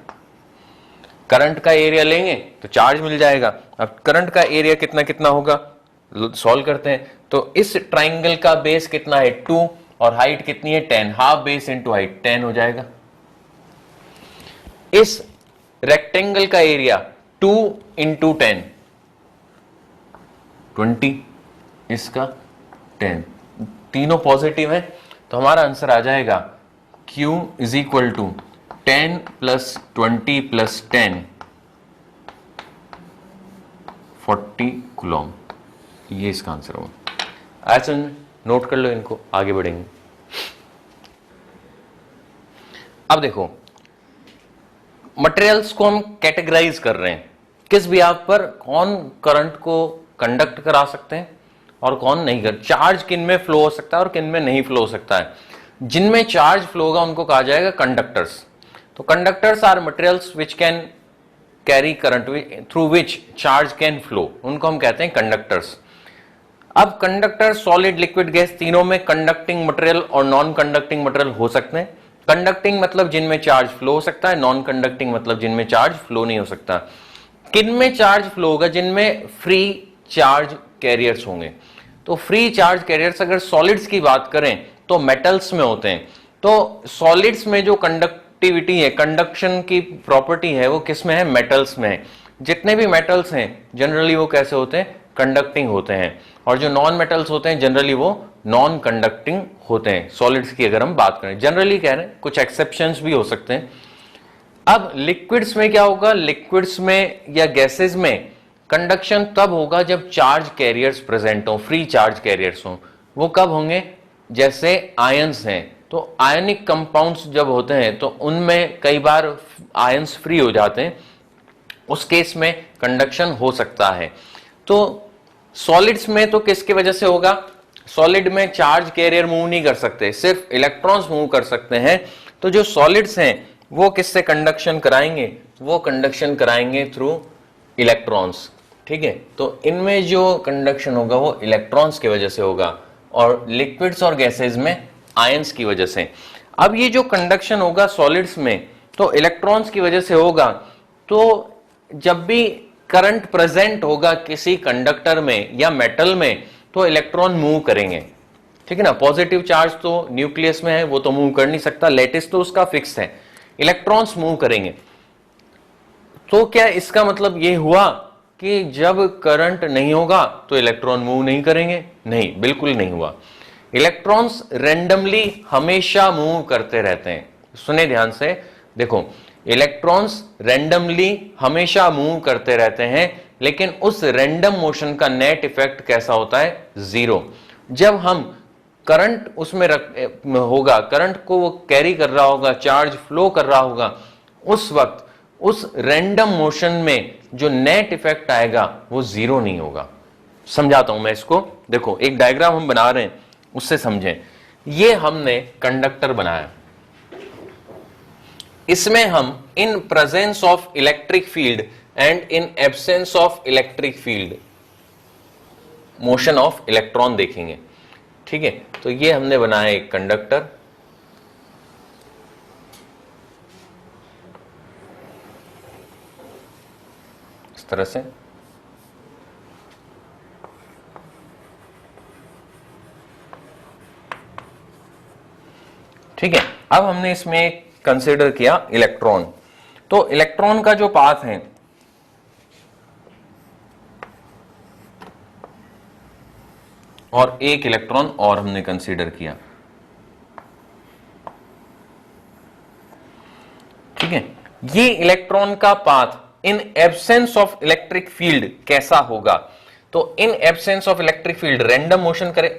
करंट का एरिया लेंगे तो चार्ज मिल जाएगा। अब करंट का एरिया कितना कितना होगा, सॉल्व करते हैं। तो इस ट्राइंगल का बेस कितना है 2 और हाइट कितनी है 10, हाफ बेस इंटू हाइट 10 हो जाएगा। इस रेक्टेंगल का एरिया 2 इंटू 10 20, इसका 10, तीनों पॉजिटिव है, तो हमारा आंसर आ जाएगा Q is equal to 10 plus 20 plus 10 40 coulomb. ये इसका आंसर होगा। ऐसे नोट कर लो इनको, आगे बढ़ेंगे। अब देखो मटेरियल्स को हम कैटेगराइज कर रहे हैं, किस भी आप पर कौन करंट को कंडक्ट करा सकते हैं और कौन नहीं कर, चार्ज किन में फ्लो हो सकता है और किन में नहीं फ्लो हो सकता है। जिनमें चार्ज फ्लो होगा उनको कहा जाएगा कंडक्टर्स। तो conductors are materials which can carry current through which charge can flow, उनको हम कहते हैं कंडक्टर्स। अब कंडक्टर, सॉलिड, लिक्विड, गैस, तीनों में कंडक्टिंग मटेरियल और नॉन कंडक्टिंग मटेरियल हो सकते हैं। कंडक्टिंग मतलब जिनमें चार्ज फ्लो हो सकता है, नॉन कंडक्टिंग मतलब जिनमें चार्ज फ्लो नहीं हो सकता। किन में चार्ज फ्लो होगा, जिनमें फ्री चार्ज कैरियर्स होंगे। तो फ्री चार्ज कैरियर्स अगर सॉलिड्स की बात करें तो मेटल्स में होते हैं। तो सॉलिड्स में जो कंडक्टिविटी है, कंडक्शन की प्रॉपर्टी है, वो किस में है, मेटल्स में है। जितने भी मेटल्स हैं जनरली वो कैसे होते हैं, कंडक्टिंग होते हैं, और जो नॉन मेटल्स होते हैं जनरली वो नॉन कंडक्टिंग होते हैं। सॉलिड्स की अगर हम बात करें, जनरली कह रहे हैं, कुछ एक्सेप्शंस भी हो सकते हैं। अब लिक्विड्स में क्या होगा, लिक्विड्स में या गैसेस में कंडक्शन तब होगा जब चार्ज कैरियर्स प्रेजेंट हो, फ्री चार्ज कैरियर्स हो। वो कब होंगे, जैसे आयंस हैं, तो आयनिक कंपाउंड्स जब होते हैं तो उनमें कई बार आयंस फ्री हो जाते हैं, उस केस में कंडक्शन हो सकता है। तो सॉलिड्स में तो किसकी वजह से होगा, सॉलिड में चार्ज कैरियर मूव नहीं कर सकते, सिर्फ इलेक्ट्रॉन्स मूव कर सकते हैं। तो जो सॉलिड्स हैं वो किससे कंडक्शन कराएंगे, वो कंडक्शन कराएंगे थ्रू इलेक्ट्रॉन्स। ठीक है, तो इनमें जो कंडक्शन होगा वो इलेक्ट्रॉन्स की वजह से होगा, और लिक्विड्स और गैसेस में आयंस की वजह से। अब ये जो कंडक्शन होगा सॉलिड्स में तो इलेक्ट्रॉन्स की वजह से होगा। तो जब भी करंट प्रेजेंट होगा किसी कंडक्टर में या मेटल में तो इलेक्ट्रॉन मूव करेंगे। ठीक है ना, पॉजिटिव चार्ज तो न्यूक्लियस में है, वो तो मूव कर नहीं सकता, लेटिस तो उसका फिक्स है, इलेक्ट्रॉन्स मूव करेंगे। तो क्या इसका मतलब ये हुआ कि जब करंट नहीं होगा तो इलेक्ट्रॉन मूव नहीं करेंगे? नहीं, बिल्कुल नहीं हुआ। इलेक्ट्रॉन्स रैंडमली हमेशा मूव करते रहते हैं। सुने ध्यान से, देखो इलेक्ट्रॉन्स रैंडमली हमेशा मूव करते रहते हैं, लेकिन उस रैंडम मोशन का नेट इफेक्ट कैसा होता है, जीरो। जब हम करंट उसमें होगा, करंट को वो कैरी कर रहा होगा, चार्ज फ्लो कर रहा होगा, उस वक्त उस रैंडम मोशन में जो नेट इफेक्ट आएगा वो जीरो नहीं होगा। समझाता हूं मैं इसको, देखो एक डायग्राम हम बना रहे हैं, उससे समझें। ये हमने कंडक्टर बनाया, इसमें हम इन presence of electric field and in absence of electric field motion of electron देखेंगे। ठीक है, तो ये हमने बनाया एक कंडक्टर, इस तरह से। ठीक है, अब हमने इसमें कंसीडर किया इलेक्ट्रॉन। तो इलेक्ट्रॉन का जो पाथ है, और एक इलेक्ट्रॉन और हमने कंसीडर किया। ठीक है, ये इलेक्ट्रॉन का path in absence of electric field कैसा होगा। तो इन absence of electric field random motion करे,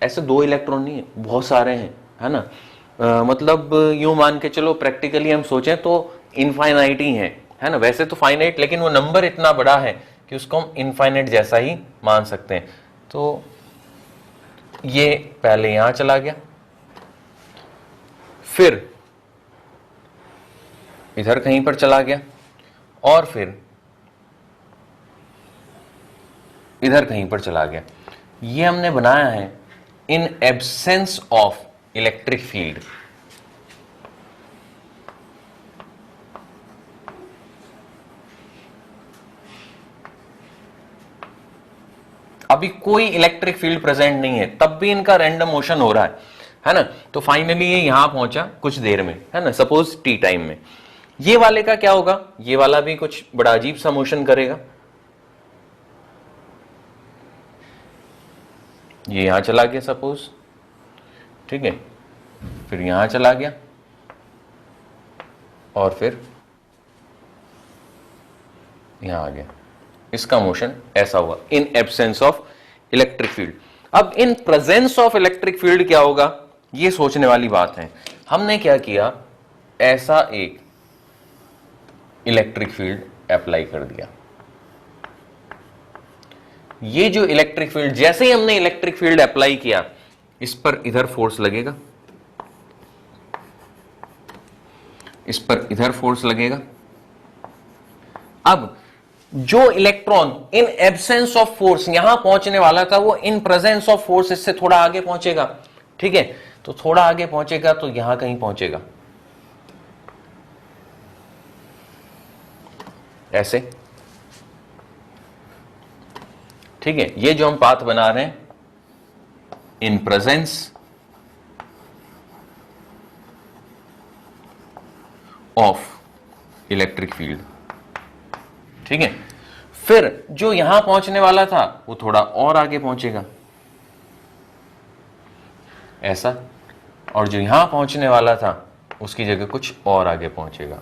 ऐसे 2 इलेक्ट्रॉन नहीं है, बहुत सारे हैं, है ना। मतलब यूं मान के चलो प्रैक्टिकली हम सोचें तो इनफाइनाइट ही है ना। वैसे तो फाइनाइट, लेकिन वो नंबर इतना बड़ा है कि उसको हम इनफाइनाइट जैसा ही मान सकते हैं। तो ये पहले यहां चला गया, फिर इधर कहीं पर चला गया, और फिर इधर कहीं पर चला गया। ये हमने बनाया है इन एब्सेंस ऑफ इलेक्ट्रिक फील्ड। अभी कोई इलेक्ट्रिक फील्ड प्रेजेंट नहीं है, तब भी इनका रैंडम मोशन हो रहा है ना। तो फाइनली ये यहां पहुंचा कुछ देर में, है ना, सपोज टी टाइम में। ये वाले का क्या होगा, ये वाला भी कुछ बड़ा अजीब सा मोशन करेगा। ये यहां चला गया सपोज, ठीक है, फिर यहां चला गया, और फिर यहां आ गया। इसका मोशन ऐसा हुआ in absence of electric field. अब in presence of electric field क्या होगा, ये सोचने वाली बात है। हमने क्या किया, ऐसा एक इलेक्ट्रिक फील्ड अप्लाई कर दिया। ये जो इलेक्ट्रिक फील्ड, जैसे ही हमने इलेक्ट्रिक फील्ड अप्लाई किया, इस पर इधर फोर्स लगेगा, इस पर इधर फोर्स लगेगा। अब जो electron in absence of force यहां पहुंचने वाला था, वो इन प्रेजेंस ऑफ फोर्स इससे थोड़ा आगे पहुंचेगा, ठीक है। तो थोड़ा आगे पहुंचेगा तो यहां कहीं पहुंचेगा, ऐसे, ठीक है। ये जो हम पाथ बना रहे हैं, इन प्रेजेंस ऑफ इलेक्ट्रिक फील्ड, ठीक है। फिर जो यहां पहुंचने वाला था वो थोड़ा और आगे पहुंचेगा, ऐसा, और जो यहां पहुंचने वाला था उसकी जगह कुछ और आगे पहुंचेगा,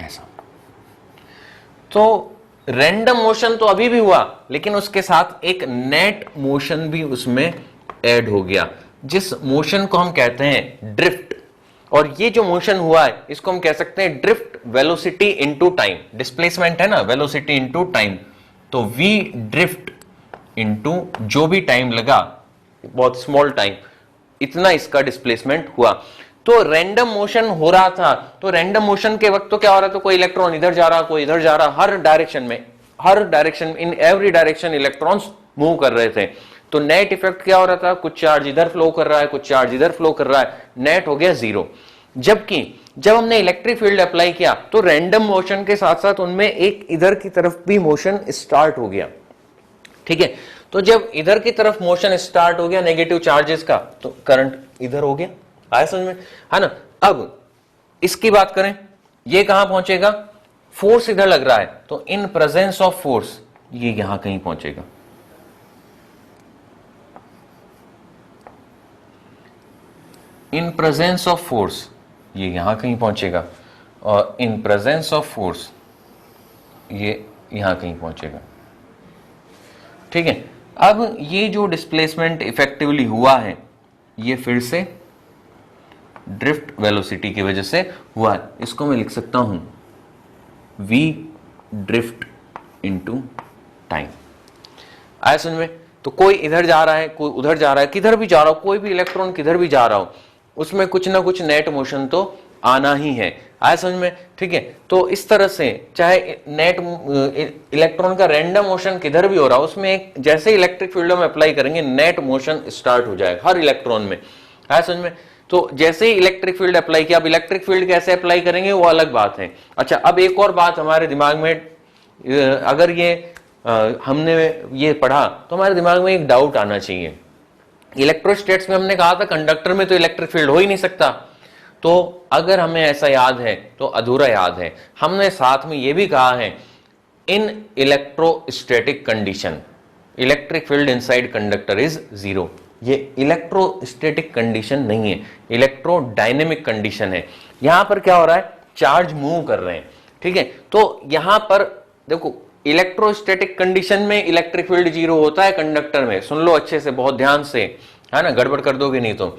ऐसा। तो रैंडम मोशन तो अभी भी हुआ, लेकिन उसके साथ एक नेट मोशन भी उसमें ऐड हो गया, जिस मोशन को हम कहते हैं ड्रिफ्ट। और ये जो मोशन हुआ है, इसको हम कह सकते हैं drift velocity into time. Displacement है ना, वेलोसिटी इनटू टाइम। तो वी ड्रिफ्ट इनटू जो भी टाइम लगा, बहुत स्मॉल टाइम, इतना इसका डिस्प्लेसमेंट हुआ। तो रैंडम मोशन हो रहा था, तो रैंडम मोशन के वक्त तो क्या हो रहा था, कोई इलेक्ट्रॉन इधर जा रहा, कोई इधर जा रहा, हर डायरेक्शन में, हर direction, in every direction electrons move कर रहे थे। तो नेट इफेक्ट क्या हो रहा था, कुछ चार्ज इधर फ्लो कर रहा है, कुछ चार्ज इधर फ्लो कर रहा है, नेट हो गया 0। जबकि जब हमने इलेक्ट्रिक फील्ड अप्लाई किया तो रैंडम मोशन के साथ साथ उनमें एक इधर की तरफ भी मोशन स्टार्ट हो गया, ठीक है। तो जब इधर की तरफ मोशन स्टार्ट हो गया नेगेटिव चार्जेस का, तो करंट इधर हो गया, आया समझ में, है ना। अब इसकी बात करें, ये कहां पहुंचेगा, फोर्स इधर लग रहा है, तो इन प्रेजेंस ऑफ फोर्स ये यहां कहीं पहुंचेगा, इन प्रेजेंस ऑफ फोर्स ये यहां कहीं पहुंचेगा, और इन प्रेजेंस ऑफ फोर्स ये यहां कहीं पहुंचेगा, ठीक है। अब ये जो डिस्प्लेसमेंट इफेक्टिवली हुआ है, ये फिर से ड्रिफ्ट वेलोसिटी की वजह से हुआ है। इसको मैं लिख सकता हूं v ड्रिफ्ट इनटू टाइम। आया समझ में। तो कोई इधर जा रहा है, कोई उधर जा रहा है, किधर भी जा रहा हो, कोई भी इलेक्ट्रॉन किधर भी जा रहा हो, उसमें कुछ ना कुछ नेट मोशन तो आना ही है। आया समझ में, ठीक है। तो इस तरह से चाहे नेट इलेक्ट्रॉन का रैंडम मोशन किधर भी हो रहा हो, उसमें एक जैसे इलेक्ट्रिक फील्ड में अप्लाई करेंगे नेट मोशन स्टार्ट हो जाएगा हर इलेक्ट्रॉन में। आया समझ में। तो जैसे ही इलेक्ट्रिक फील्ड अप्लाई किया, अब इलेक्ट्रिक फील्ड कैसे अप्लाई करेंगे वो अलग बात है। अच्छा, अब एक और बात हमारे दिमाग में, अगर ये हमने ये पढ़ा तो हमारे दिमाग में एक डाउट आना चाहिए। इलेक्ट्रोस्टैट्स में हमने कहा था कंडक्टर में तो इलेक्ट्रिक फील्ड हो ही नहीं सकता, तो अगर हमें ऐसा याद है तो अधूरा याद है। हमने साथ में यह भी कहा है इन electrostatic condition electric field inside conductor is 0। ये इलेक्ट्रोस्टैटिक कंडीशन नहीं है, इलेक्ट्रोडायनेमिक कंडीशन है। यहां पर क्या हो रहा है, चार्ज मूव कर रहे हैं, ठीक है। तो यहां पर देखो इलेक्ट्रोस्टैटिक कंडीशन में इलेक्ट्रिक फील्ड जीरो होता है कंडक्टर में, सुन लो अच्छे से, बहुत ध्यान से, है ना, गड़बड़ कर दोगे नहीं तो।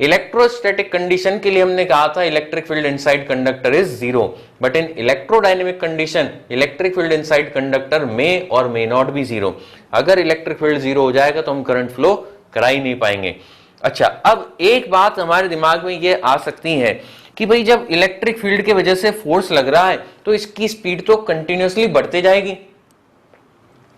इलेक्ट्रोस्टैटिक कंडीशन के लिए हमने कहा था electric field inside conductor is zero, but in electrodynamic condition electric field inside conductor में और मे नॉट बी जीरो। अगर इलेक्ट्रिक फील्ड जीरो हो जाएगा तो हम करंट फ्लो करा ही नहीं पाएंगे। अच्छा, अब एक बात हमारे दिमाग में ये आ सकती है कि भाई जब इलेक्ट्रिक फील्ड की वजह से फोर्स लग रहा है तो इसकी स्पीड तो कंटिन्यूअसली बढ़ते जाएगी,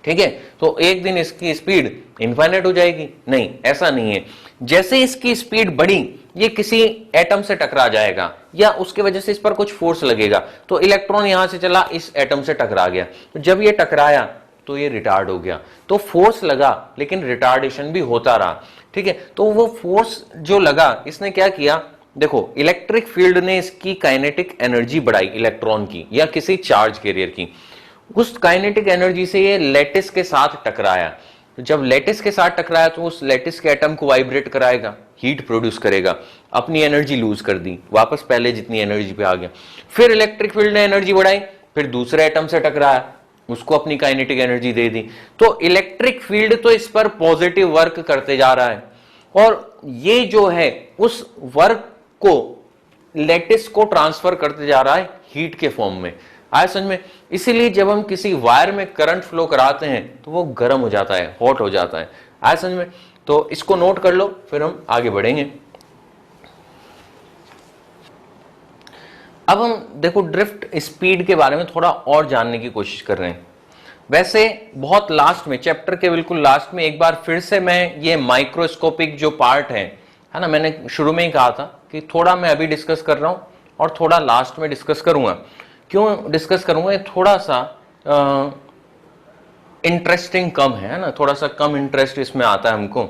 ठीक है, तो एक दिन इसकी स्पीड इनफाइनाइट हो जाएगी। नहीं, ऐसा नहीं है। जैसे इसकी स्पीड बढ़ी, ये किसी एटम से टकरा जाएगा या उसके वजह से इस पर कुछ फोर्स लगेगा, तो इलेक्ट्रॉन यहां से चला, इस एटम से टकरा गया, तो जब ये टकराया तो ये रिटार्ड हो गया। तो फोर्स लगा लेकिन रिटार्डेशन भी होता रहा, ठीक है। तो वो फोर्स जो लगा, इसने क्या किया, देखो इलेक्ट्रिक फील्ड ने इसकी काइनेटिक एनर्जी बढ़ाई इलेक्ट्रॉन की या किसी चार्ज कैरियर की। उस काइनेटिक एनर्जी से ये लैटिस के साथ टकराया, तो जब लैटिस के साथ टकराया तो उस लैटिस के एटम को वाइब्रेट कराएगा, हीट प्रोड्यूस करेगा, अपनी एनर्जी लूज कर दी, वापस पहले जितनी एनर्जी पे आ गया। फिर इलेक्ट्रिक फील्ड ने एनर्जी बढ़ाई, फिर दूसरे एटम से टकराया, उसको अपनी काइनेटिक एनर्जी दे दी। तो इलेक्ट्रिक फील्ड तो इस पर पॉजिटिव वर्क करते जा रहा है और ये जो है उस वर्क को लैटिस को ट्रांसफर करते जा रहा है हीट के फॉर्म में। आया समझ में? इसीलिए जब हम किसी वायर में करंट फ्लो कराते हैं तो वो गर्म हो जाता है, हॉट हो जाता है। आया समझ में? तो इसको नोट कर लो, फिर हम आगे बढ़ेंगे। अब हम देखो ड्रिफ्ट स्पीड के बारे में थोड़ा और जानने की कोशिश कर रहे हैं। वैसे बहुत लास्ट में, चैप्टर के बिल्कुल लास्ट में एक बार फिर से मैं ये माइक्रोस्कोपिक जो पार्ट है ना, मैंने शुरू में ही कहा था कि थोड़ा मैं अभी डिस्कस कर रहा हूं और थोड़ा लास्ट में डिस्कस करूंगा। क्यों डिस्कस करूंगा? ये थोड़ा सा इंटरेस्टिंग कम है ना, थोड़ा सा कम इंटरेस्ट इसमें आता है हमको,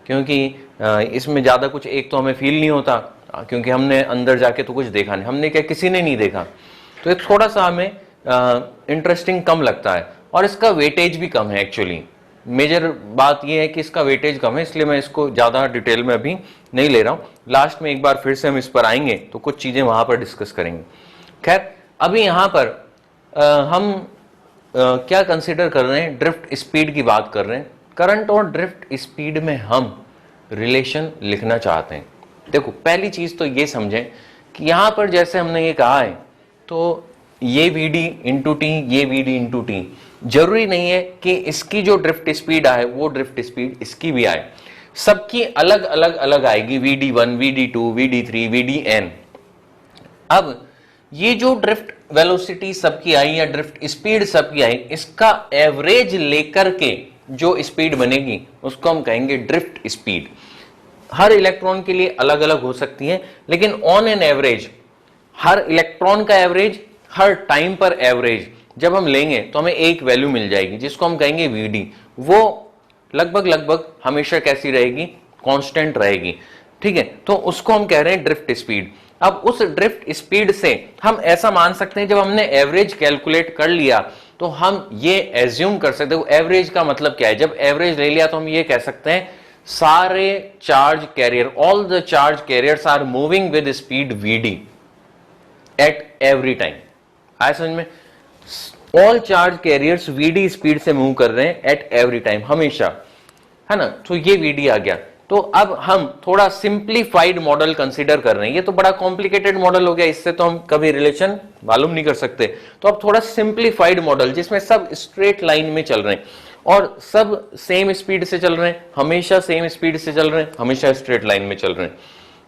क्योंकि इसमें ज्यादा कुछ एक तो हमें फील नहीं होता, क्योंकि हमने अंदर जाके तो कुछ देखा नहीं, हमने क्या किसी ने नहीं देखा, तो एक थोड़ा सा हमें इंटरेस्टिंग कम लगता है और इसका वेटेज भी कम है। एक्चुअली मेजर बात यह है कि इसका वेटेज कम है, इसलिए मैं इसको ज्यादा डिटेल में अभी नहीं ले रहा हूं। लास्ट में एक बार फिर से हम इस पर आएंगे तो कुछ चीजें वहां पर डिस्कस करेंगे। खैर, अभी यहां पर हम क्या कंसीडर कर रहे हैं? ड्रिफ्ट स्पीड की बात कर रहे हैं। करंट और ड्रिफ्ट स्पीड में हम रिलेशन लिखना चाहते हैं। देखो पहली चीज तो ये समझें कि यहां पर जैसे हमने ये कहा है, तो ये Vd इंटू टी, ये Vd इंटू टी, जरूरी नहीं है कि इसकी जो ड्रिफ्ट स्पीड आए वो ड्रिफ्ट स्पीड इसकी भी आए, सबकी अलग अलग अलग आएगी, Vd1, Vd2, Vd3, Vdn। अब ये जो ड्रिफ्ट वेलोसिटी सबकी आई या ड्रिफ्ट स्पीड सबकी आई, इसका एवरेज लेकर के जो स्पीड बनेगी उसको हम कहेंगे ड्रिफ्ट स्पीड। हर इलेक्ट्रॉन के लिए अलग अलग हो सकती है, लेकिन on an average her electron का एवरेज, हर टाइम पर एवरेज जब हम लेंगे तो हमें एक वैल्यू मिल जाएगी जिसको हम कहेंगे Vd। वो लगभग हमेशा कैसी रहेगी? कांस्टेंट रहेगी, ठीक है। तो उसको हम कह रहे हैं ड्रिफ्ट स्पीड। अब उस ड्रिफ्ट स्पीड से हम ऐसा मान सकते हैं, जब हमने एवरेज कैलकुलेट कर लिया तो हम ये एज्यूम कर सकते हैं। एवरेज का मतलब क्या है? जब एवरेज ले लिया तो हम ये कह सकते हैं सारे charge carrier, all the charge carriers are moving with speed Vd at every time. आया समझ में? All charge carriers Vd speed से मूव कर रहे हैं एट एवरी टाइम, हमेशा, है ना। तो ये Vd आ गया। तो अब हम थोड़ा सिंप्लीफाइड मॉडल कंसीडर कर रहे हैं। ये तो बड़ा कॉम्प्लिकेटेड मॉडल हो गया, इससे तो हम कभी रिलेशन मालूम नहीं कर सकते। तो अब थोड़ा सिंप्लीफाइड मॉडल जिसमें सब स्ट्रेट लाइन में चल रहे हैं और सब सेम स्पीड से चल रहे हैं, हमेशा सेम स्पीड से चल रहे हैं, हमेशा स्ट्रेट लाइन में चल रहे हैं,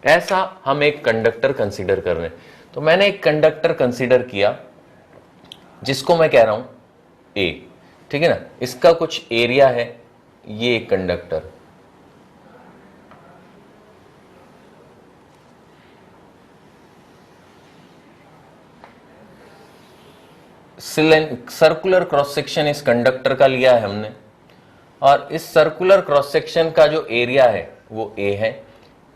ऐसा हम एक कंडक्टर कंसीडर कर रहे हैं। तो मैंने एक कंडक्टर कंसीडर किया जिसको मैं कह रहा हूं A, ठीक है ना। इसका कुछ एरिया है, ये एक कंडक्टर, सर्कुलर क्रॉस सेक्शन इस कंडक्टर का लिया है हमने, और इस सर्कुलर क्रॉस सेक्शन का जो एरिया है वो A है,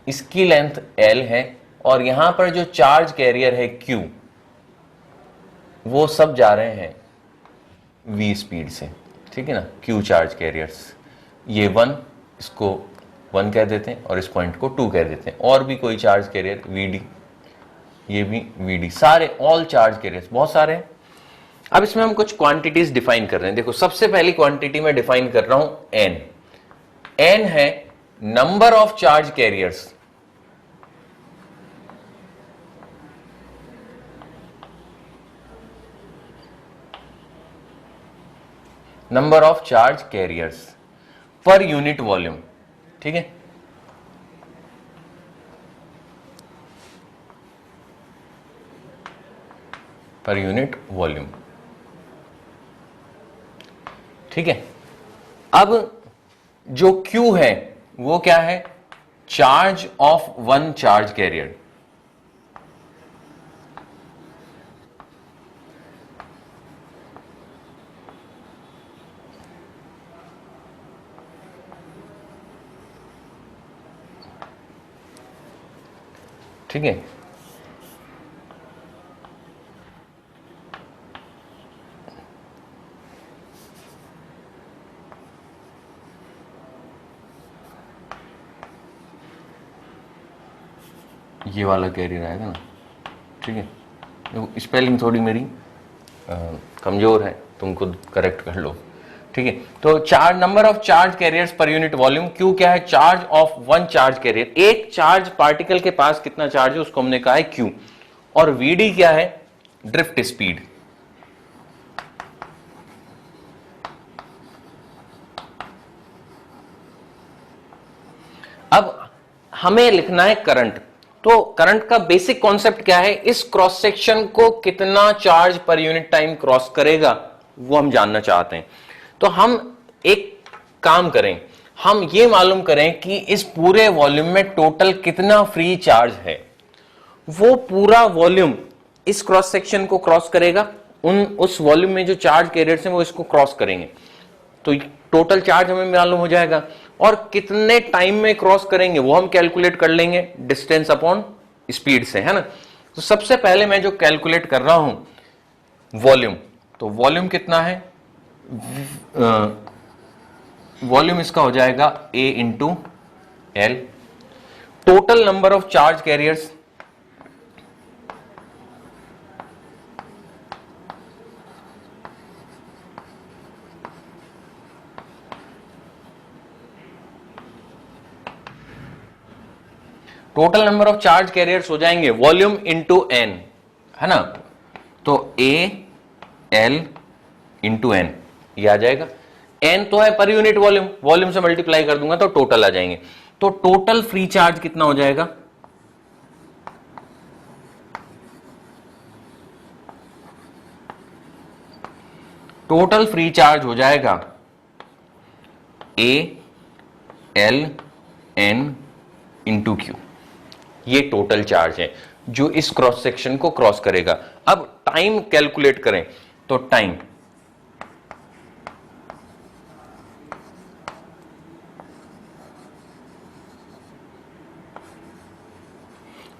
इसकी लेंथ L है, और यहां पर जो चार्ज कैरियर है Q, वो सब जा रहे हैं V स्पीड से, ठीक है ना। Q चार्ज कैरियर्स, ये 1, इसको 1 कह देते हैं और इस पॉइंट को 2 कह देते हैं, और भी कोई चार्ज कैरियर Vd, ये भी Vd, सारे ऑल चार्ज कैरियर्स बहुत सारे हैं। अब इसमें हम कुछ क्वांटिटीज डिफाइन कर रहे हैं। देखो सबसे पहली क्वांटिटी मैं डिफाइन कर रहा हूं एन। एन है number of charge carriers, number of charge carriers per unit volume. ठीक है, पर यूनिट वॉल्यूम। ठीक है, अब जो Q है वो क्या है, charge of one charge carrier. ठीक है, ये वाला कैरियर आएगा ना। ठीक है, देखो स्पेलिंग थोड़ी मेरी कमजोर है, तुम खुद करेक्ट कर लो। ठीक है, तो charge, number of charge carriers per unit volume. Q क्या है, charge of one charge carrier. एक चार्ज पार्टिकल के पास कितना चार्ज है उसको हमने कहा है क्यू। और वीडी क्या है, ड्रिफ्ट स्पीड। अब हमें लिखना है करंट। तो करंट का बेसिक कॉन्सेप्ट क्या है, इस क्रॉस सेक्शन को कितना चार्ज पर यूनिट टाइम क्रॉस करेगा वो हम जानना चाहते हैं। तो हम एक काम करें, हम ये मालूम करें कि इस पूरे वॉल्यूम में टोटल कितना फ्री चार्ज है। वो पूरा वॉल्यूम इस क्रॉस सेक्शन को क्रॉस करेगा, उस वॉल्यूम में जो चार्ज कैरियर्स हैं वो इसको क्रॉस करेंगे, तो टोटल चार्ज हमें मालूम हो जाएगा। और कितने टाइम में क्रॉस करेंगे वो हम कैलकुलेट कर लेंगे डिस्टेंस अपॉन स्पीड से, है ना। तो सबसे पहले मैं जो कैलकुलेट कर रहा हूं वॉल्यूम, तो वॉल्यूम कितना है, वॉल्यूम इसका हो जाएगा A into L. Total number of charge carriers, total number of charge carriers हो जाएंगे वॉल्यूम इंटू एन, है ना। तो A L इंटू एन ये आ जाएगा। एन तो है पर यूनिट वॉल्यूम, वॉल्यूम से मल्टीप्लाई कर दूंगा तो टोटल आ जाएंगे। तो टोटल फ्री चार्ज कितना हो जाएगा, टोटल फ्री चार्ज हो जाएगा A L N into Q. ये टोटल चार्ज है जो इस क्रॉस सेक्शन को क्रॉस करेगा। अब टाइम कैलकुलेट करें, तो time,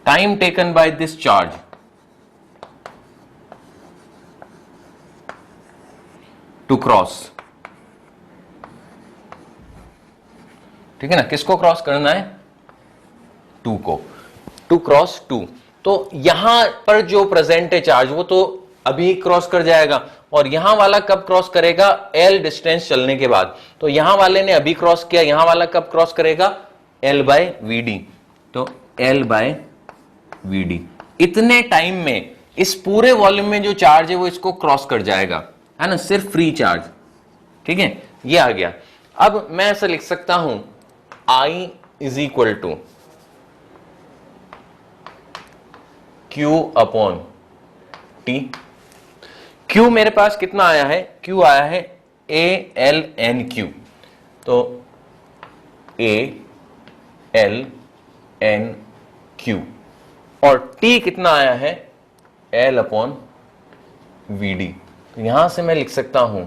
time taken by this charge to cross. ठीक है ना, किसको क्रॉस करना है, टू को, टू क्रॉस टू। तो यहां पर जो प्रेजेंट है चार्ज वो तो अभी क्रॉस कर जाएगा, और यहां वाला कब क्रॉस करेगा, एल डिस्टेंस चलने के बाद। तो यहां वाले ने अभी क्रॉस किया, यहां वाला कब क्रॉस करेगा, एल बाय वी डी। तो एल बाय वी डी, इतने टाइम में इस पूरे वॉल्यूम में जो चार्ज है वो इसको क्रॉस कर जाएगा, है ना, सिर्फ फ्री चार्ज। ठीक है, ये आ गया। अब मैं ऐसा लिख सकता हूं I is equal to Q upon T। Q मेरे पास कितना आया है, Q आया है A L N Q। तो A L N Q, और T कितना आया है, L अपॉन वी डी। तो यहां से मैं लिख सकता हूं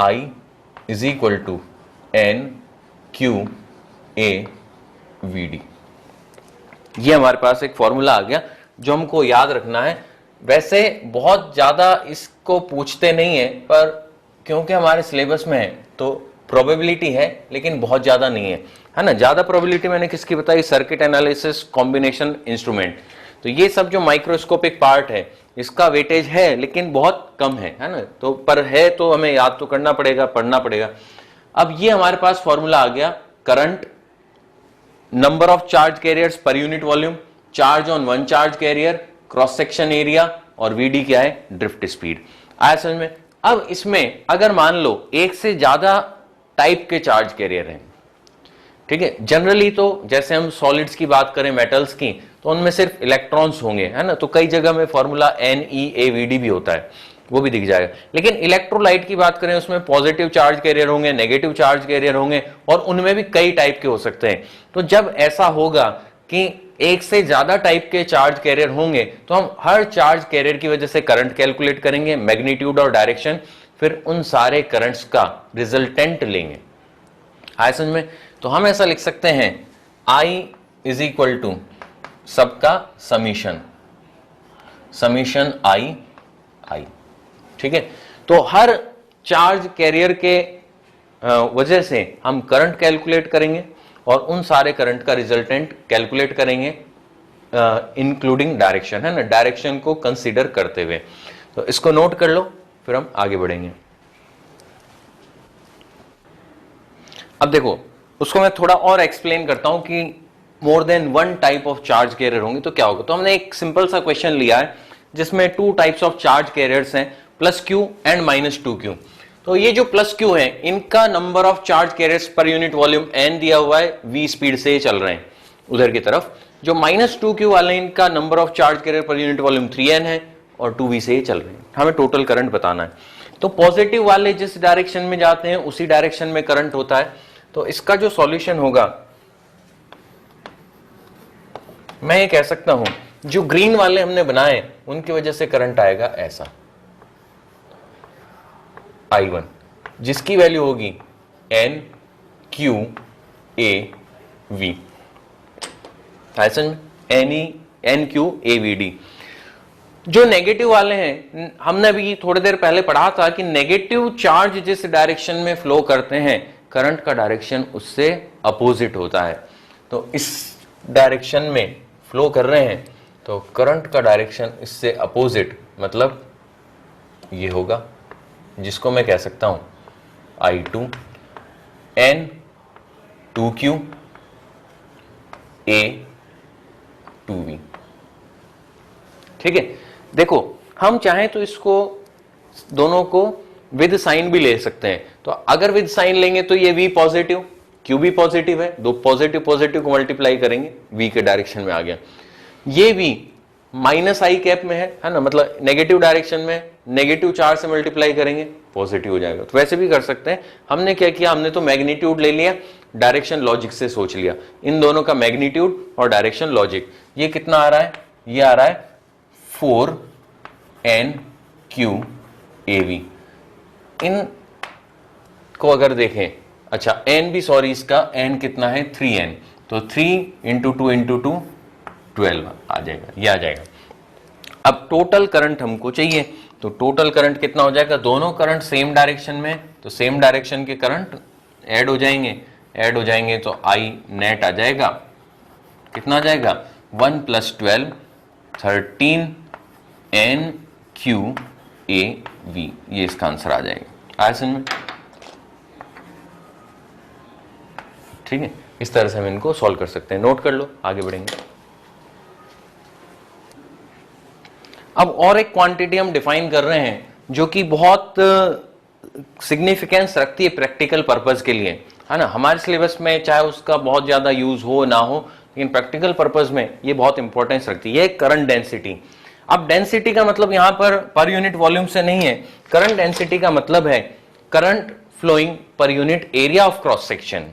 I is equal to N Q A v d. ये हमारे पास एक फॉर्मूला आ गया जो हमको याद रखना है। वैसे बहुत ज्यादा इसको पूछते नहीं है, पर क्योंकि हमारे सिलेबस में है तो प्रोबेबिलिटी है, लेकिन बहुत ज्यादा नहीं है, है ना। ज्यादा प्रोबेबिलिटी मैंने किसकी बताई, सर्किट एनालिसिस कॉम्बिनेशन इंस्ट्रूमेंट। तो ये सब जो माइक्रोस्कोपिक पार्ट है इसका वेटेज है लेकिन बहुत कम है ना, तो पर है तो हमें याद तो करना पड़ेगा, पढ़ना पड़ेगा। अब ये हमारे पास फॉर्मूला आ गया, current, number of charge carriers per unit volume, charge on one charge carrier, cross section area, और वीडी क्या है, ड्रिफ्ट स्पीड। आया समझ में? अब इसमें अगर मान लो एक से ज्यादा टाइप के चार्ज कैरियर हैं, ठीक है, जनरली तो जैसे हम सॉलिड्स की बात करें, मेटल्स की, तो उनमें सिर्फ इलेक्ट्रॉन्स होंगे, है ना, तो कई जगह में फॉर्मूला NeAVD भी होता है, वो भी दिख जाएगा। लेकिन इलेक्ट्रोलाइट की बात करें, उसमें पॉजिटिव चार्ज कैरियर होंगे, नेगेटिव चार्ज कैरियर होंगे, और उनमें भी कई टाइप के हो सकते हैं। तो जब ऐसा होगा कि एक से ज्यादा टाइप के चार्ज कैरियर होंगे तो हम हर चार्ज कैरियर की वजह से करंट कैलकुलेट करेंगे, मैग्नीट्यूड और डायरेक्शन, फिर उन सारे करंट्स का रिजल्टेंट लेंगे। आया समझ में? तो हम ऐसा लिख सकते हैं, I इज इक्वल टू सबका समीशन, समीशन I, ठीक है। तो हर चार्ज कैरियर के वजह से हम करंट कैलकुलेट करेंगे और उन सारे करंट का रिजल्टेंट कैलकुलेट करेंगे, इंक्लूडिंग डायरेक्शन, है ना, डायरेक्शन को कंसीडर करते हुए। तो इसको नोट कर लो, फिर हम आगे बढ़ेंगे। अब देखो, उसको मैं थोड़ा और एक्सप्लेन करता हूं कि more than one type of charge carrier होंगे तो क्या होगा। तो हमने एक सिंपल सा क्वेश्चन लिया है जिसमें two types of charge carriers हैं, +q एंड -2q। तो ये जो +q है, इनका number of charge carriers per unit volume n दिया हुआ है, v स्पीड से चल रहे हैं उधर की तरफ। जो -2q वाले, इनका number of charge carrier per unit volume 3n है और 2v से चल रहे हैं। हमें टोटल करंट बताना है। तो पॉजिटिव वाले जिस डायरेक्शन में जाते हैं उसी डायरेक्शन में करंट होता है। तो इसका जो सॉल्यूशन होगा, मैं ये कह सकता हूं, जो ग्रीन वाले हमने बनाए उनकी वजह से करंट आएगा ऐसा, I1, जिसकी वैल्यू होगी NQAV, NQAVD। जो नेगेटिव वाले हैं, हमने अभी थोड़ी देर पहले पढ़ा था कि नेगेटिव चार्ज जिस डायरेक्शन में फ्लो करते हैं, करंट का डायरेक्शन उससे अपोजिट होता है। तो इस डायरेक्शन में फ्लो कर रहे हैं तो करंट का डायरेक्शन इससे अपोजिट, मतलब ये होगा, जिसको मैं कह सकता हूं I2 N2Q A2V, ठीक है। देखो, हम चाहें तो इसको दोनों को विद साइन भी ले सकते हैं। तो अगर विद साइन लेंगे तो ये V पॉजिटिव, Q भी पॉजिटिव है, दो पॉजिटिव पॉजिटिव को मल्टीप्लाई करेंगे, V के डायरेक्शन में आ गया। ये V -I कैप में है ना, मतलब नेगेटिव डायरेक्शन में, नेगेटिव चार्ज से मल्टीप्लाई करेंगे, पॉजिटिव हो जाएगा। तो वैसे भी कर सकते हैं। हमने क्या किया, हमने तो मैग्नीट्यूड ले लिया, डायरेक्शन लॉजिक से सोच लिया, इन दोनों का मैग्नीट्यूड और डायरेक्शन लॉजिक। ये कितना आ रहा है, ये आ रहा है 4NQAV। इन को अगर देखें, अच्छा n भी, सॉरी, इसका n कितना है, 3n, तो 3 × 2 × 2 12 आ जाएगा, ये आ जाएगा। अब टोटल करंट हमको चाहिए, तो टोटल करंट कितना हो जाएगा, दोनों करंट सेम डायरेक्शन में, तो सेम डायरेक्शन के करंट ऐड हो जाएंगे, ऐड हो जाएंगे तो I नेट आ जाएगा, कितना आ जाएगा, 1 + 12 13 NQAV, ये इसका आंसर आ जाएगा। आया समझ में? ठीक है, इस तरह से हम इनको सॉल्व कर सकते हैं। नोट कर लो, आगे बढ़ेंगे। अब और एक क्वांटिटी हम डिफाइन कर रहे हैं जो कि बहुत सिग्निफिकेंस रखती है प्रैक्टिकल पर्पस के लिए, है ना। हमारे सिलेबस में चाहे उसका बहुत ज्यादा यूज हो ना हो, लेकिन प्रैक्टिकल पर्पस में ये बहुत इंपॉर्टेंस रखती है। ये करंट डेंसिटी। अब डेंसिटी का मतलब यहां पर यूनिट वॉल्यूम से नहीं है। करंट डेंसिटी का मतलब है current flowing per unit area of cross section.